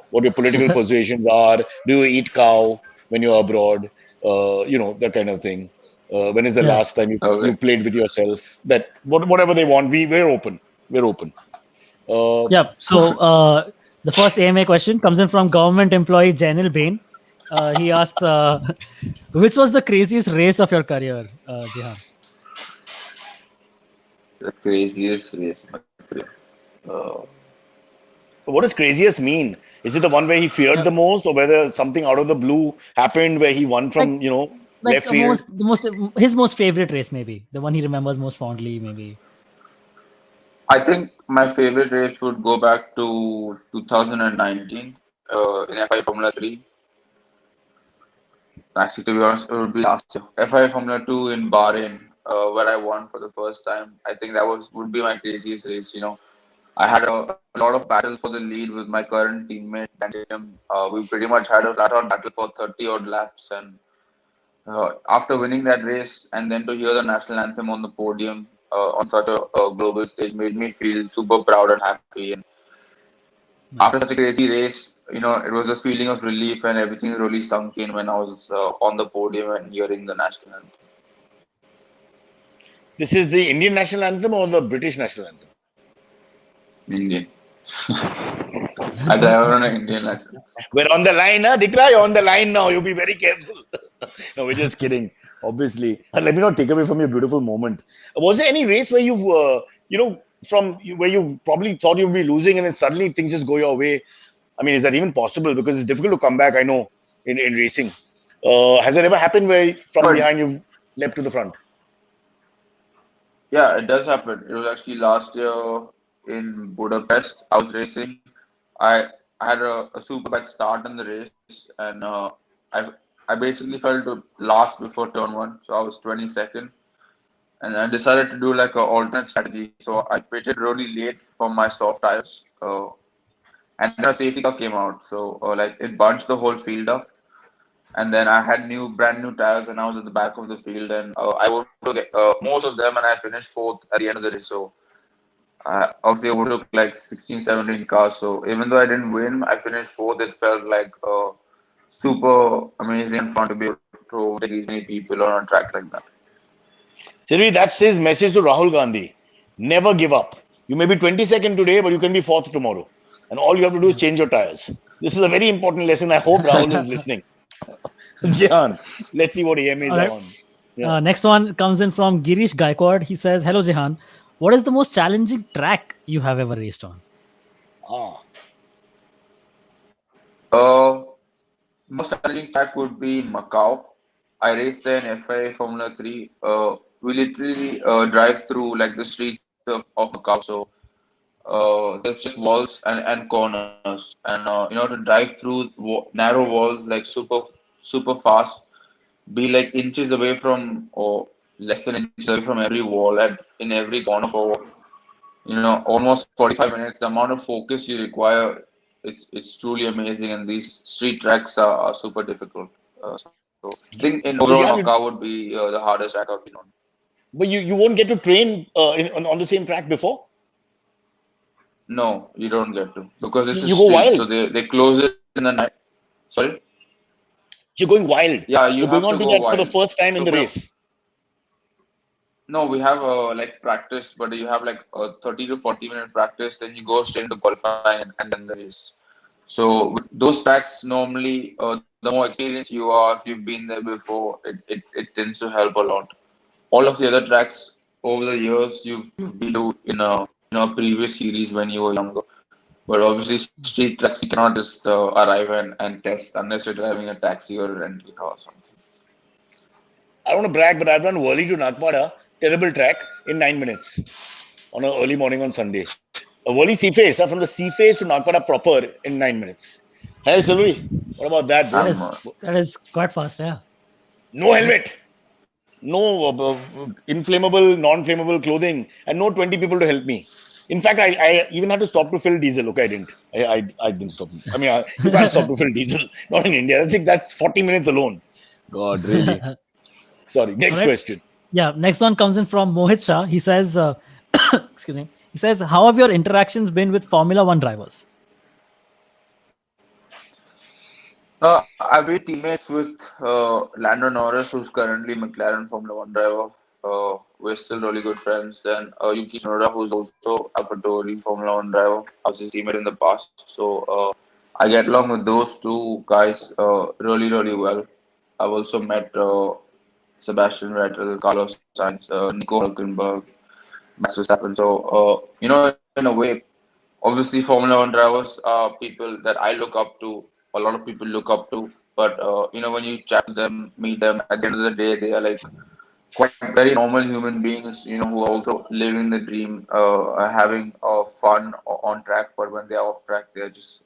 what your political persuasions are. Do you eat cow when you're abroad? That kind of thing. When is the last time you played with yourself? That whatever they want, we're open. We're open. So the first AMA question comes in from government employee Janil Bain. He asks, which was the craziest race of your career, Jehan? The craziest race of my career. What does craziest mean? Is it the one where he feared the most, or whether something out of the blue happened where he won from, left field? His most favorite race, maybe the one he remembers most fondly, maybe. I think my favorite race would go back to 2019 in F1 Formula 3. Actually, to be honest, it would be last year. F1 Formula 2 in Bahrain, where I won for the first time. I think that would be my craziest race. I had a lot of battles for the lead with my current teammate and him. We pretty much had a flat-out battle for 30 odd laps, and after winning that race and then to hear the national anthem on the podium on such a global stage made me feel super proud and happy. And after such a crazy race, it was a feeling of relief and everything really sunk in when I was on the podium and hearing the national anthem. This is the Indian national anthem or the British national anthem? Indian. I drive on an Indian license. We're on the line, huh? Dikra, you're on the line now. You'll be very careful. No, we're just kidding, obviously. And let me not take away from your beautiful moment. Was there any race where you've, where you probably thought you'd be losing and then suddenly things just go your way? I mean, is that even possible? Because it's difficult to come back, I know, in racing. Has that ever happened where from behind you've leapt to the front? Yeah, it does happen. It was actually last year in Budapest. I was racing. I had a super bad start in the race, and I basically fell to last before turn 1, so I was 22nd, and I decided to do like an alternate strategy. So I pitted really late from my soft tires, and then a safety car came out. So it bunched the whole field up, and then I had brand new tires, and I was at the back of the field, and I would get most of them, and I finished 4th at the end of the race. So obviously, I would look like 16, 17 cars. So even though I didn't win, I finished 4th. It felt like super amazing fun to be able to overtake these many people on a track like that. Sirvi, that's his message to Rahul Gandhi. Never give up. You may be 22nd today, but you can be 4th tomorrow. and all you have to do is change your tires. This is a very important lesson. I hope Rahul is listening. Jehan, let's see what AMAs All are right. on. Yeah. Next one comes in from Girish Gaikwad. He says, "Hello Jehan, what is the most challenging track you have ever raced on?" Ah, Uh, Most challenging track would be Macau. I raced there in FIA Formula 3. We literally drive through like the streets of Macau. So there's just walls and corners. And to drive through narrow walls like super fast, be like inches away from or less than inches away from every wall and in every corner for almost 45 minutes. The amount of focus you require, it's truly amazing, and these street tracks are super difficult. So I think in so overall Jehan, Macau would be the hardest track I've been on. but you won't get to train on the same track before. No, you don't get to because it's a You go street, so wild. they close it in the night. Sorry. You're going wild. Yeah, you You're going have on to to go that for the wild. first time in So the for race. no, we have like practice, but you have like a 30 to 40 minute practice, then you go straight into qualifying and then the race. So with those tracks, normally the more experienced you are, if you've been there before, it tends to help a lot. All of the other tracks over the years you've been to in a previous series when you were younger. But obviously street tracks you cannot just arrive and test unless you're driving a taxi or a rental car or something. I don't want to brag, but I've run Worli to Nagpada, terrible track, in 9 minutes on an early morning on Sunday. A Worli sea face, from the sea face to Nagpada proper in 9 minutes. Hey, Salvi, what about that, That bro? I'm is that is quite fast, yeah. No helmet, no inflammable, non-flammable clothing, and no 20 people to help me. In fact, I even had to stop to fill diesel. Okay, I didn't. I didn't stop. I mean, you can't stop to fill diesel. Not in India. I think that's 40 minutes alone. God, really. Sorry. All Next right. question. Yeah, next one comes in from Mohit Shah. He says, excuse me. He says, "How have your interactions been with Formula One drivers?" I've been teammates with Lando Norris, who's currently McLaren Formula One driver. We're still really good friends. Then Yuki Tsunoda, who's also AlphaTauri Formula One driver. I was his teammate in the past, so I get along with those two guys really well. I've also met Sebastian Vettel, Carlos Sainz, Nico Hülkenberg, Max Verstappen. So in a way, obviously Formula One drivers are people that I look up to. A lot of people look up to, but when you chat to them, meet them, at the end of the day, they are like quite very normal human beings. Who are also living the dream, having fun on track. But when they are off track, they are just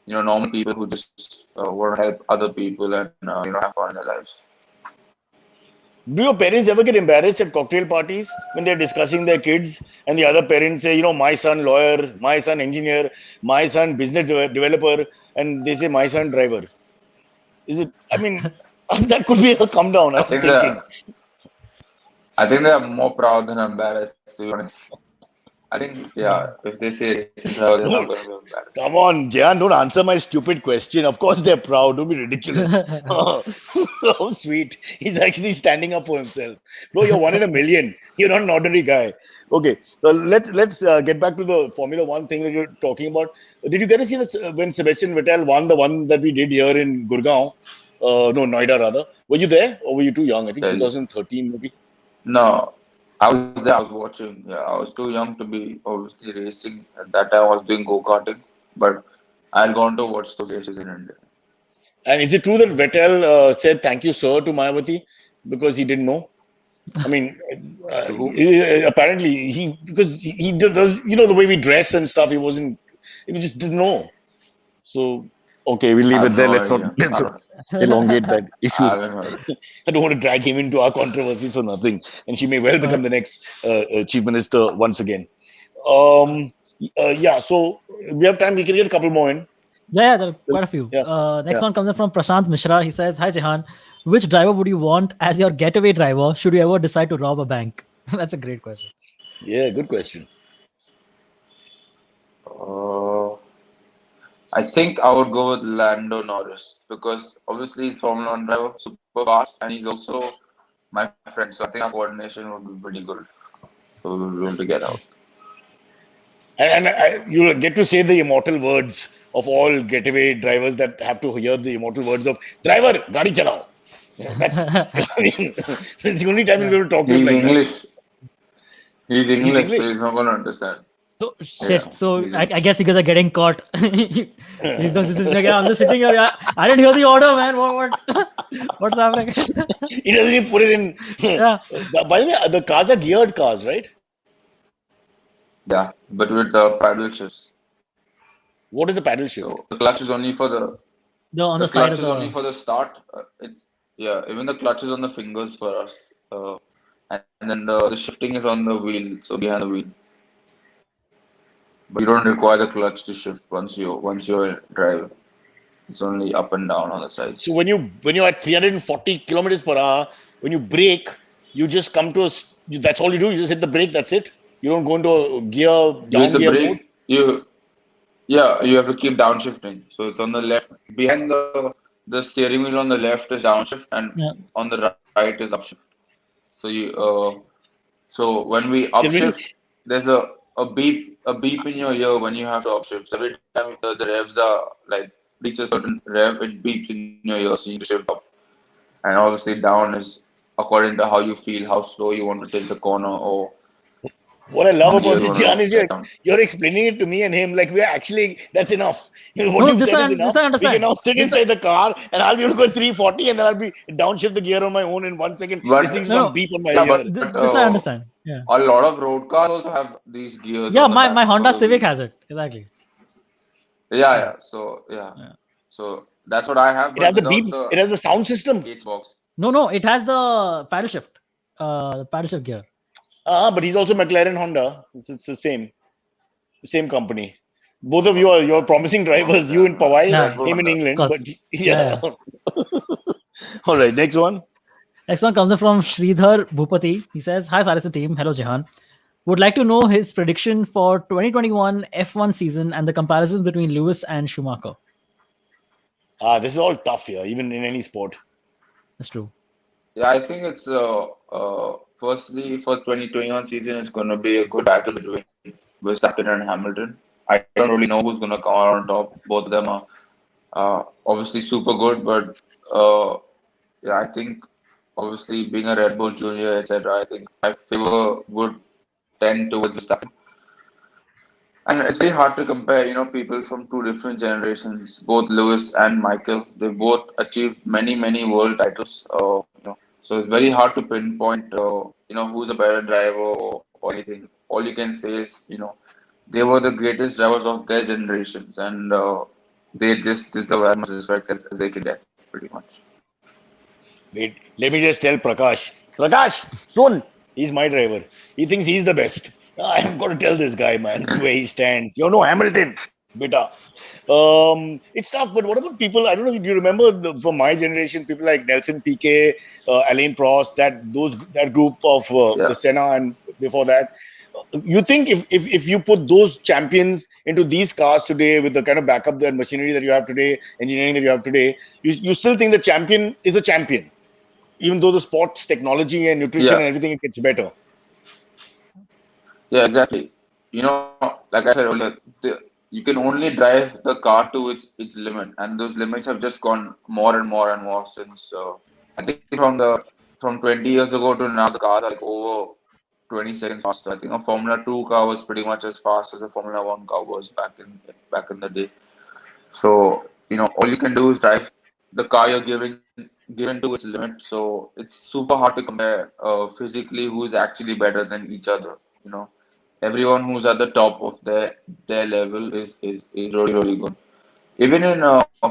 normal people who just want to help other people and have fun in their lives. Do your parents ever get embarrassed at cocktail parties when they're discussing their kids and the other parents say, my son lawyer, my son engineer, my son business developer, and they say my son driver? Is it? I mean, that could be a come down. I I was think thinking. that I think they are more proud than embarrassed, to be honest. I think, yeah, if they say racist, they're not Dude, going to be embarrassed. come on, Jehan, don't answer my stupid question. Of course they're proud. Don't be ridiculous. How sweet. He's actually standing up for himself. Bro, you're one in a million. You're not an ordinary guy. Okay, let's get back to the Formula One thing that you're talking about. Did you get to see this when Sebastian Vettel won the one that we did here in Gurgaon? No, Noida rather. Were you there or were you too young? I think Delhi. 2013 maybe. No, I was there. I was watching. Yeah, I was too young to be obviously racing. At that time, I was doing go-karting, but I had gone to watch those races in India. And is it true that Vettel said thank you, sir, to Mayawati because he didn't know? I mean, To who? apparently because he does, the way we dress and stuff, he just didn't know. So, okay, we'll I leave have it there. no Let's not idea. let's not elongate that I issue. haven't heard. I don't want to drag him into our controversies for nothing. And she may well All right. become the next chief minister once again. Um, yeah, so we have time. We can get a couple more in. Yeah, there are quite a few. Yeah, Next yeah. one comes in from Prashant Mishra. He says, "Hi Jehan, which driver would you want as your getaway driver should you ever decide to rob a bank?" That's a great question. Yeah, good question. Uh, I think I would go with Lando Norris because obviously he's Formula One driver, super fast, and he's also my friend. So I think our coordination would be pretty good. So we'll be able to get out. Nice. And you'll get to say the immortal words of all getaway drivers that have to hear the immortal words of driver, gadi chalao. That's that's the only time you'll be Yeah. able to talk to him He's like that. English. He's He's English, so English. he's not gonna understand. So Yeah, shit. So he's I English. guess you guys are getting caught. He's just like, yeah, I'm just sitting here. Yeah, I didn't hear the order, man. What's happening? He doesn't even put it in. Yeah. By the way, the cars are geared cars, right? Yeah, but with paddle shifts. What is the paddle shift? So the clutch is only for On the the side clutch of is only the. for the start. Yeah, even the clutch is on the fingers for us. And then the shifting is on the wheel, so behind the wheel. But you don't require the clutch to shift once you're driving. It's only up and down on the sides. So when you're at 340 kilometers per hour, when you brake, you just come to that's all you do. You just hit the brake. That's it. You don't go into a gear You hit down the gear mode. brake, you have to keep downshifting. So it's on the left behind the steering wheel on the left is downshift and Yeah. on the right is upshift. So so when we Sylvain, upshift, there's a beep in your ear when you have to upshift. So every time the revs are like reach a certain rev, it beeps in your ear, so you need to shift up. And obviously down is according to how you feel, how slow you want to take the corner, or what I how love many about gears this, you Jehan, want is to get down. you're explaining it to me and him like we're actually that's enough. What No, you've said is this enough. I We can understand. now sit This inside the car and I'll be able to go 340 and then I'll be downshift the gear on my own in 1 second, listening to But no, some no. beep on my yeah, ear. This I understand. Yeah. a lot of road cars also have these gears Yeah. on the My back for Honda the Civic wheel. has it exactly. Yeah, Yeah. yeah. So yeah, Yeah. so that's what I have, It but has a without beep. the It has a sound system. H box. No. It has the paddle shift. The paddle shift gear. But he's also McLaren Honda. It's the same company. Both of you're promising drivers. You in Powai, Red Yeah. Bull him in Honda. Of England. course. But Yeah. yeah. All right, next one. Next one comes in from Sridhar Bhupati. He says, "Hi, Cyrus team. Hello, Jehan. Would like to know his prediction for 2021 F1 season and the comparisons between Lewis and Schumacher." This is all tough here, even in any sport. That's true. Yeah, I think it's firstly for 2021 season, it's going to be a good battle between Verstappen and Hamilton. I don't really know who's going to come out on top. Both of them are obviously super good, but yeah, I think obviously being a Red Bull Junior, etc., I think my favor would tend towards Verstappen. And it's very hard to compare, people from two different generations, both Lewis and Michael. They both achieved many, many world titles. So it's very hard to pinpoint, who's a better driver or anything. All you can say is, they were the greatest drivers of their generations, and they just deserve as much respect as they can get, pretty much. Wait, let me just tell Prakash. Prakash, soon. He's my driver. He thinks he's the best. I have got to tell this guy, man, where he stands. You know Hamilton, beta. It's tough, but what about people? I don't know if you remember from my generation, people like Nelson Piquet, Alain Prost, that group of the Yeah. Senna and before that. You think if you put those champions into these cars today with the kind of backup and machinery that you have today, engineering that you have today, you still think the champion is a champion, even though the sports technology and nutrition Yeah. and everything gets better. Yeah, exactly. Like I said earlier, you can only drive the car to its limit, and those limits have just gone more and more and more since. I think from 20 years ago to now, the cars are like over 20 seconds faster. I think a Formula Two car was pretty much as fast as a Formula One car was back in the day. So all you can do is drive the car you're given to its limit. So it's super hard to compare physically who's actually better than each other. Everyone who's at the top of their level is really, really good. Even in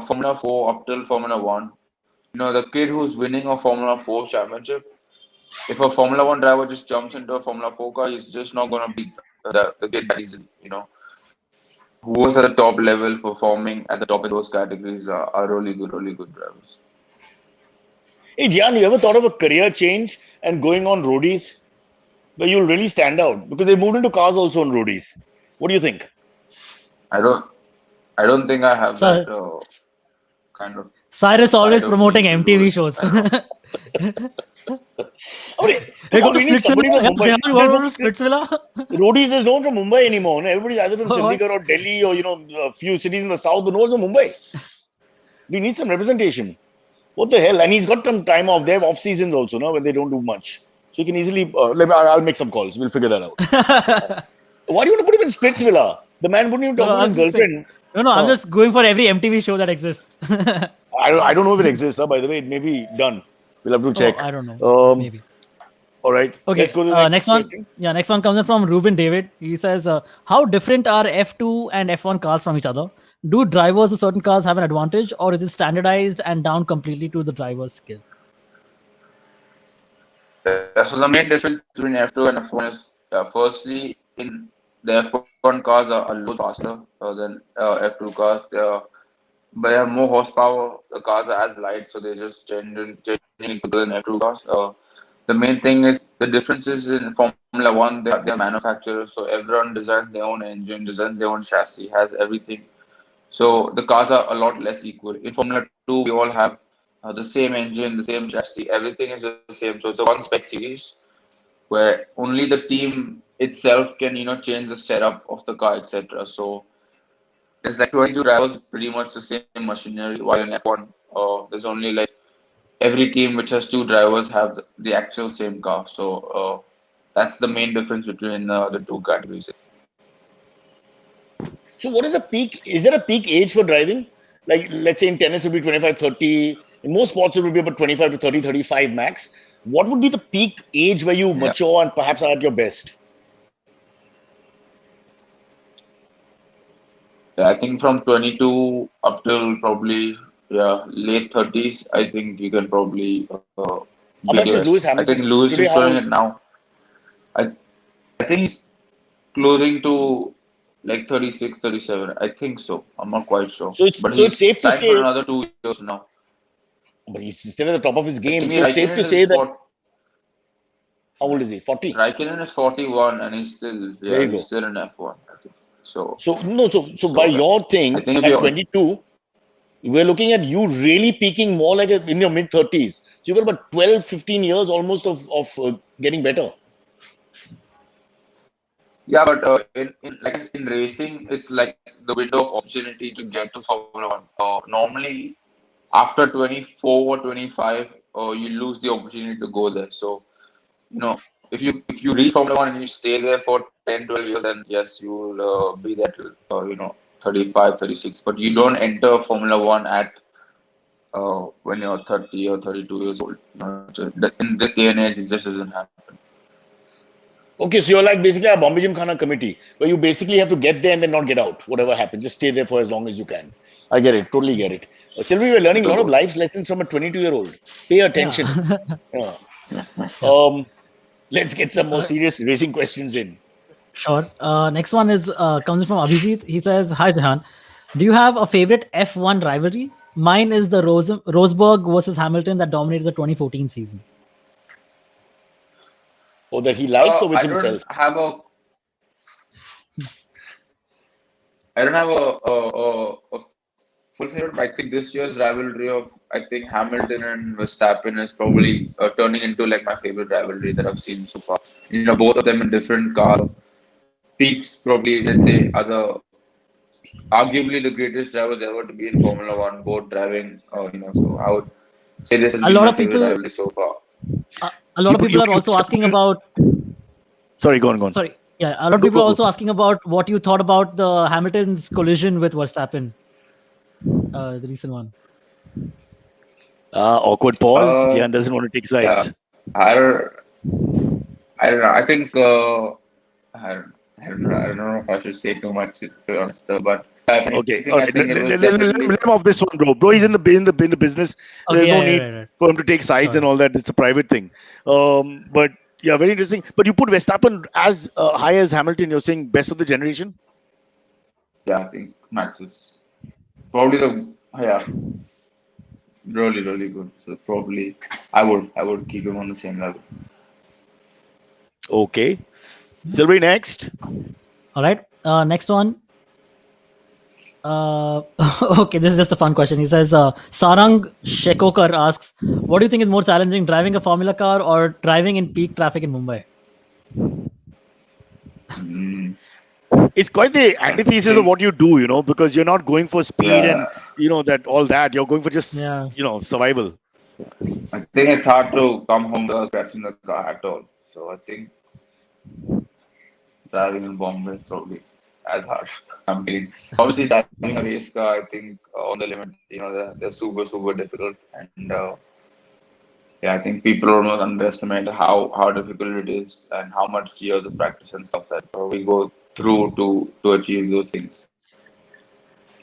Formula 4 up till Formula 1, the kid who's winning a Formula 4 championship, if a Formula 1 driver just jumps into a Formula 4 car, he's just not going to beat the kid that easily. Who was at the top level performing at the top of those categories are really good drivers. Hey, Gian, you ever thought of a career change and going on roadies where you'll really stand out? Because they moved into cars also on roadies. What do you think? I don't think I have that So, kind of Cyrus always Side of promoting me, MTV good. shows. Come They go on, to we need somebody Splitsvilla. from Yeah, Mumbai. Jehan, you want to Splitsvilla? Roadies is known from Mumbai anymore. No? Everybody's either from What? Chandigarh or Delhi or a few cities in the south, but no one's from Mumbai. We need some representation. What the hell? And he's got some time off. They have off seasons also, no, when they don't do much. So he can easily. I'll make some calls. We'll figure that out. Why do you want to put him in Splitsvilla? The man wouldn't even talk No, to his I'm just saying. girlfriend. No, I'm just going for every MTV show that exists. I don't know if it exists. By the way, it may be done. We'll have to Oh, check. I don't know. Um, Maybe. all right. Okay. Let's go to the next Next one. question. Yeah, next one comes in from Ruben David. He says, "How different are F2 and F1 cars from each other? Do drivers of certain cars have an advantage, or is it standardized and down completely to the driver's skill?" So the main difference between F2 and F1 is, firstly, in the F1 cars are a lot faster than F2 cars. They have more horsepower. The cars are as light, so they're just genuinely quicker than F2 cars. The main thing is the differences in Formula One. They're manufacturers, so everyone designs their own engine, designs their own chassis, has everything. So the cars are a lot less equal. In Formula 2, we all have the same engine, the same chassis, everything is the same. So it's a one spec series where only the team itself can, change the setup of the car, etc. So there's like 22 drivers, pretty much the same machinery. While in F1, there's only like every team which has two drivers have the actual same car. So that's the main difference between the two categories. So what is the peak? Is there a peak age for driving? Like, let's say in tennis it would be 25, 30. In most sports, it would be about 25 to 30, 35 max. What would be the peak age where you Yeah. mature and perhaps are at your best? Yeah, I think from 22 up till probably late 30s, I think you can probably How be much the is Lewis best. I think Hamilton? Lewis Today, is how showing old? it now. I I think he's closing to like 36, 37. I think so. I'm not quite sure. So it's But so it's he's safe to signed for say, another 2 years now. but he's still at the top of his game. Kimi So it's safe to Raikkonen say is that, for how old is he? 40. Raikkonen is 41 and he's still There you he's go. still in F1. I think. So So no, so by so your I thing, think if at you're 22, we're looking at you really peaking more like in your mid 30s. So you've got about 12, 15 years almost of getting better. yeah, but in racing, it's like the window of opportunity to get to Formula One. Normally, after 24 or 25, you lose the opportunity to go there. So, if you reach Formula One and you stay there for 10, 12 years, then yes, you will be there till 35, 36. But you don't enter Formula One at when you're 30 or 32 years old. In this day and age, it just doesn't happen. Okay, so you're like basically a Bombay Gymkhana committee where you basically have to get there and then not get out, whatever happens. Just stay there for as long as you can. I get it, totally get it. Sylvie, we're learning a lot of life lessons from a 22-year-old. Pay attention. Yeah. Yeah. Yeah. Let's get some more serious racing questions in. Sure. Next one is comes from Abhijit. He says, "Hi Jehan, do you have a favorite F1 rivalry? Mine is the Rosberg versus Hamilton that dominated the 2014 season." Or that he likes or with I don't himself. have a I don't have a full favorite. I think this year's rivalry of I think Hamilton and Verstappen is probably turning into like my favorite rivalry that I've seen so far. Both of them in different car peaks. Probably let's say other arguably the greatest drivers ever to be in Formula One. Both driving. So I would say this has A been lot my of favorite people, rivalry so far. a lot of people are also asking about. Sorry, go on. Sorry, yeah, a lot of people are also asking about what you thought about the Hamilton's collision with Verstappen, the recent one. Awkward pause. Jehan doesn't want to take sides. Yeah, I don't know. I think I don't know if I should say too much to be honest, but Okay, all I right. think it was Let definitely him off this one, bro. Bro, he's in the business. Okay, There's yeah, no yeah, need right. for him to take sides and all that. It's a private thing. But yeah, very interesting. But you put Verstappen as high as Hamilton. You're saying best of the generation. Yeah, I think Max is probably really really good. So probably I would keep him on the same level. Okay, Sylvie next. All right. Next one. Okay, this is just a fun question. He says, Sarang Shekokar asks, what do you think is more challenging, driving a Formula car or driving in peak traffic in Mumbai? Mm, It's quite the I antithesis of think, what you do, because you're not going for speed and, yeah, that all that. You're going for just, Yeah. survival. I think it's hard to come home without scratching the car at all. So I think driving in Bombay is probably as hard. I'm kidding. Obviously, driving a race car, I think on the limit, they're super, super difficult. And yeah, I think people almost underestimate how difficult it is and how much years of practice and stuff that we go through to achieve those things.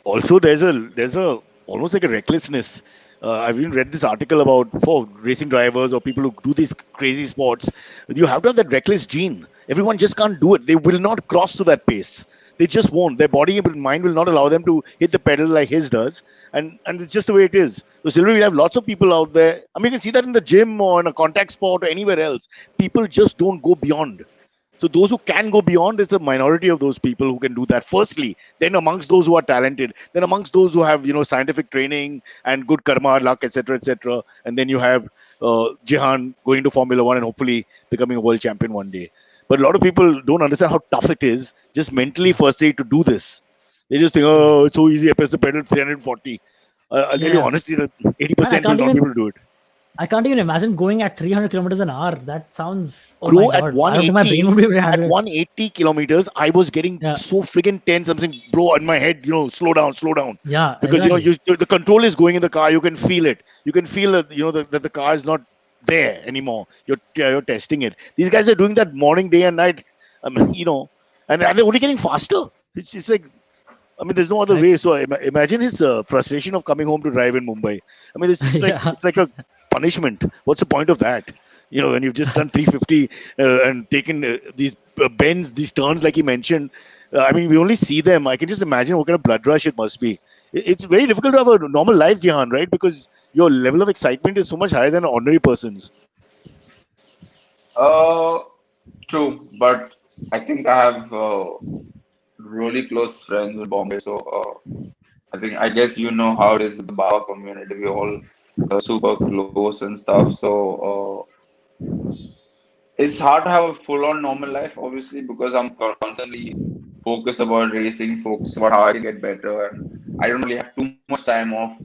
Also, there's a almost like a recklessness. I've even read this article about for racing drivers or people who do these crazy sports. You have to have that reckless gene. Everyone just can't do it. They will not cross to that pace. They just won't. Their body and mind will not allow them to hit the pedal like his does, and it's just the way it is. So, Sylvie, we have lots of people out there. I mean, you can see that in the gym or in a contact sport or anywhere else. People just don't go beyond. So those who can go beyond is a minority of those people who can do that. Firstly, then amongst those who are talented, then amongst those who have scientific training and good karma, luck, etc., etc. And then you have Jehan going to Formula One and hopefully becoming a world champion one day. But a lot of people don't understand how tough it is just mentally, firstly, to do this. They just think, oh, it's so easy. I press the pedal 340. I'll tell you Yeah. honestly that Man, 80% will not be able to do it. I can't even imagine going at 300 kilometers an hour. That sounds, oh my Bro, at God. I don't think my brain would be able to handle it. 180 kilometers, I was getting Yeah. so friggin' tense. I'm saying, bro, in my head, slow down, slow down. Yeah. Because Exactly. the control is going in the car. You can feel it. You can feel that that the car is not there anymore. You're testing it. These guys are doing that morning, day and night. I mean, and they're only getting faster. It's like, I mean, there's no other Correct. way. So imagine his frustration of coming home to drive in Mumbai. I mean, Yeah. it's like a punishment. What's the point of that? When you've just done 350 and taken these bends, these turns, like he mentioned. I mean, we only see them. I can just imagine what kind of blood rush it must be. It's very difficult to have a normal life, Jihan, right? Because your level of excitement is so much higher than an ordinary person's. Uh, True, but I think I have really close friends in Bombay, so I guess you know how it is with the Baba community. We're all super close and stuff. So it's hard to have a full-on normal life, obviously, because I'm constantly focused about racing, focused about how I can get better, and I don't really have too much time off.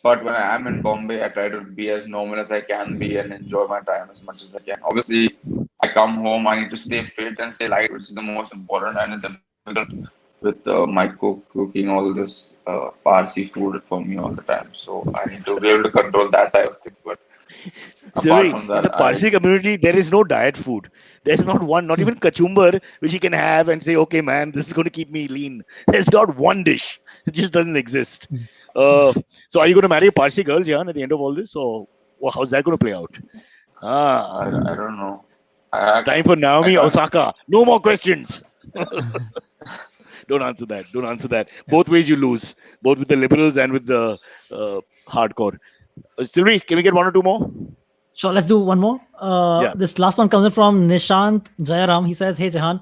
But when I am in Bombay, I try to be as normal as I can be and enjoy my time as much as I can. Obviously, I come home, I need to stay fit and stay light, which is the most important, and it's difficult with my cooking all this Parsi food for me all the time. So I need to be able to control that side of things. But apart Siri, from in the that, Parsi community, there is no diet food. There's not one, not even kachumbar, which you can have and say, okay, man, this is going to keep me lean. There's not one dish. It just doesn't exist. Uh, so, are you going to marry a Parsi girl, Jan, at the end of all this? Or how's that going to play out? I don't know. I Time for I Naomi can't. Osaka. No more questions. Don't answer that. Don't answer that. Both ways you lose, both with the liberals and with the hardcore. Sylvie, can we get one or two more? So let's do one more. Yeah. This last one comes in from Nishant Jayaram. He says, "Hey Jahan,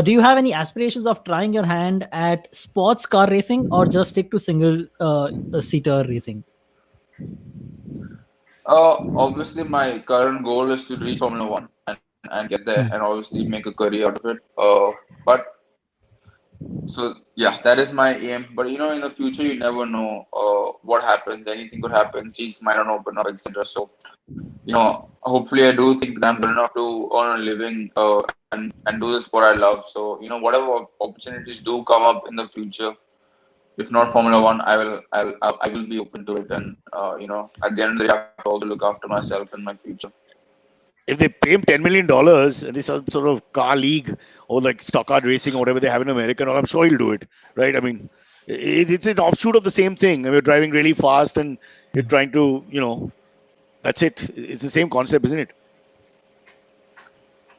do you have any aspirations of trying your hand at sports car racing or just stick to single seater racing?" Obviously, my current goal is to reach Formula One and get there Hmm. and obviously make a career out of it. But so yeah, that is my aim. But in the future, you never know what happens. Anything could happen. Seats might not open up, etc. So hopefully, I do think that I'm good enough to earn a living and do this what I love. So whatever opportunities do come up in the future, if not Formula One, I will be open to it. And at the end of the day, I have to also look after myself and my future. If they pay him $10 million and this some sort of car league or like stock racing or whatever they have in America, I'm sure he'll do it, right? I mean, it's an offshoot of the same thing. We're driving really fast and you're trying to, that's it. It's the same concept, isn't it?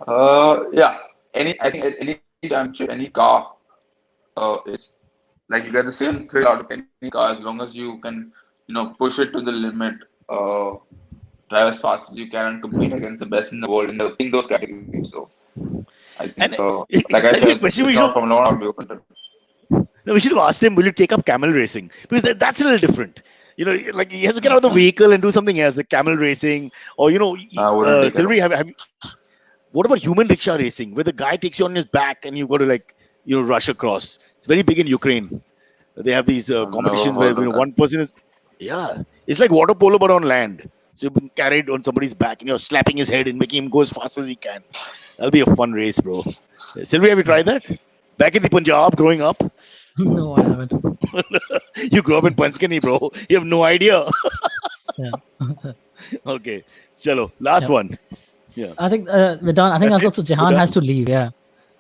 Yeah. I think at any championship, any car, it's like you get the same thrill out of any car as long as you can, push it to the limit, uh, drive as fast as you can, and compete against the best in the world in those categories. So I think, And like I I think the said, question if we not should Formula One, I'll be open to it. No, we should have asked him, will you take up camel racing? Because that's a little different. Like he has to get out of the vehicle and do something else, like camel racing, or I wouldn't take it Silvery, up. what about human rickshaw racing, where the guy takes you on his back and you've got to rush across? It's very big in Ukraine. They have these I've never competitions where heard of that. one person is, yeah, it's like water polo but on land. So you've been carried on somebody's back and you're slapping his head and making him go as fast as he can. That'll be a fun race, bro. Silvery, have you tried that? Back in the Punjab, growing up, No, I haven't. you grew up in Panchkani, bro. You have no idea. Yeah. Okay, chalo, last Yep. one. Yeah. I think we're done. I think That's it? also Jehan We're has done? to leave. Yeah.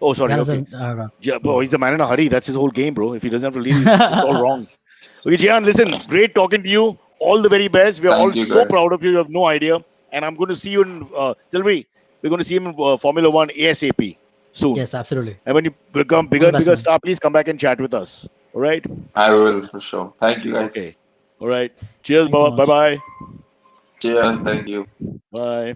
Oh, sorry. Jehan has Okay. a, Bro, he's a man in a hurry. That's his whole game, bro. If he doesn't have to leave, it's all wrong. Okay, Jehan, listen, great talking to you. All the very best. We're all Thank you, so guys. proud of you. You have no idea. And I'm going to see you in Silvery. We're going to see him in Formula One ASAP soon. yes, absolutely. And when you become bigger All and the best, bigger man. star, please come back and chat with us. All right? I will for sure. Thank you, guys. Okay. All right. Cheers. Thanks so Bye much. bye. Cheers. Thank you. Bye.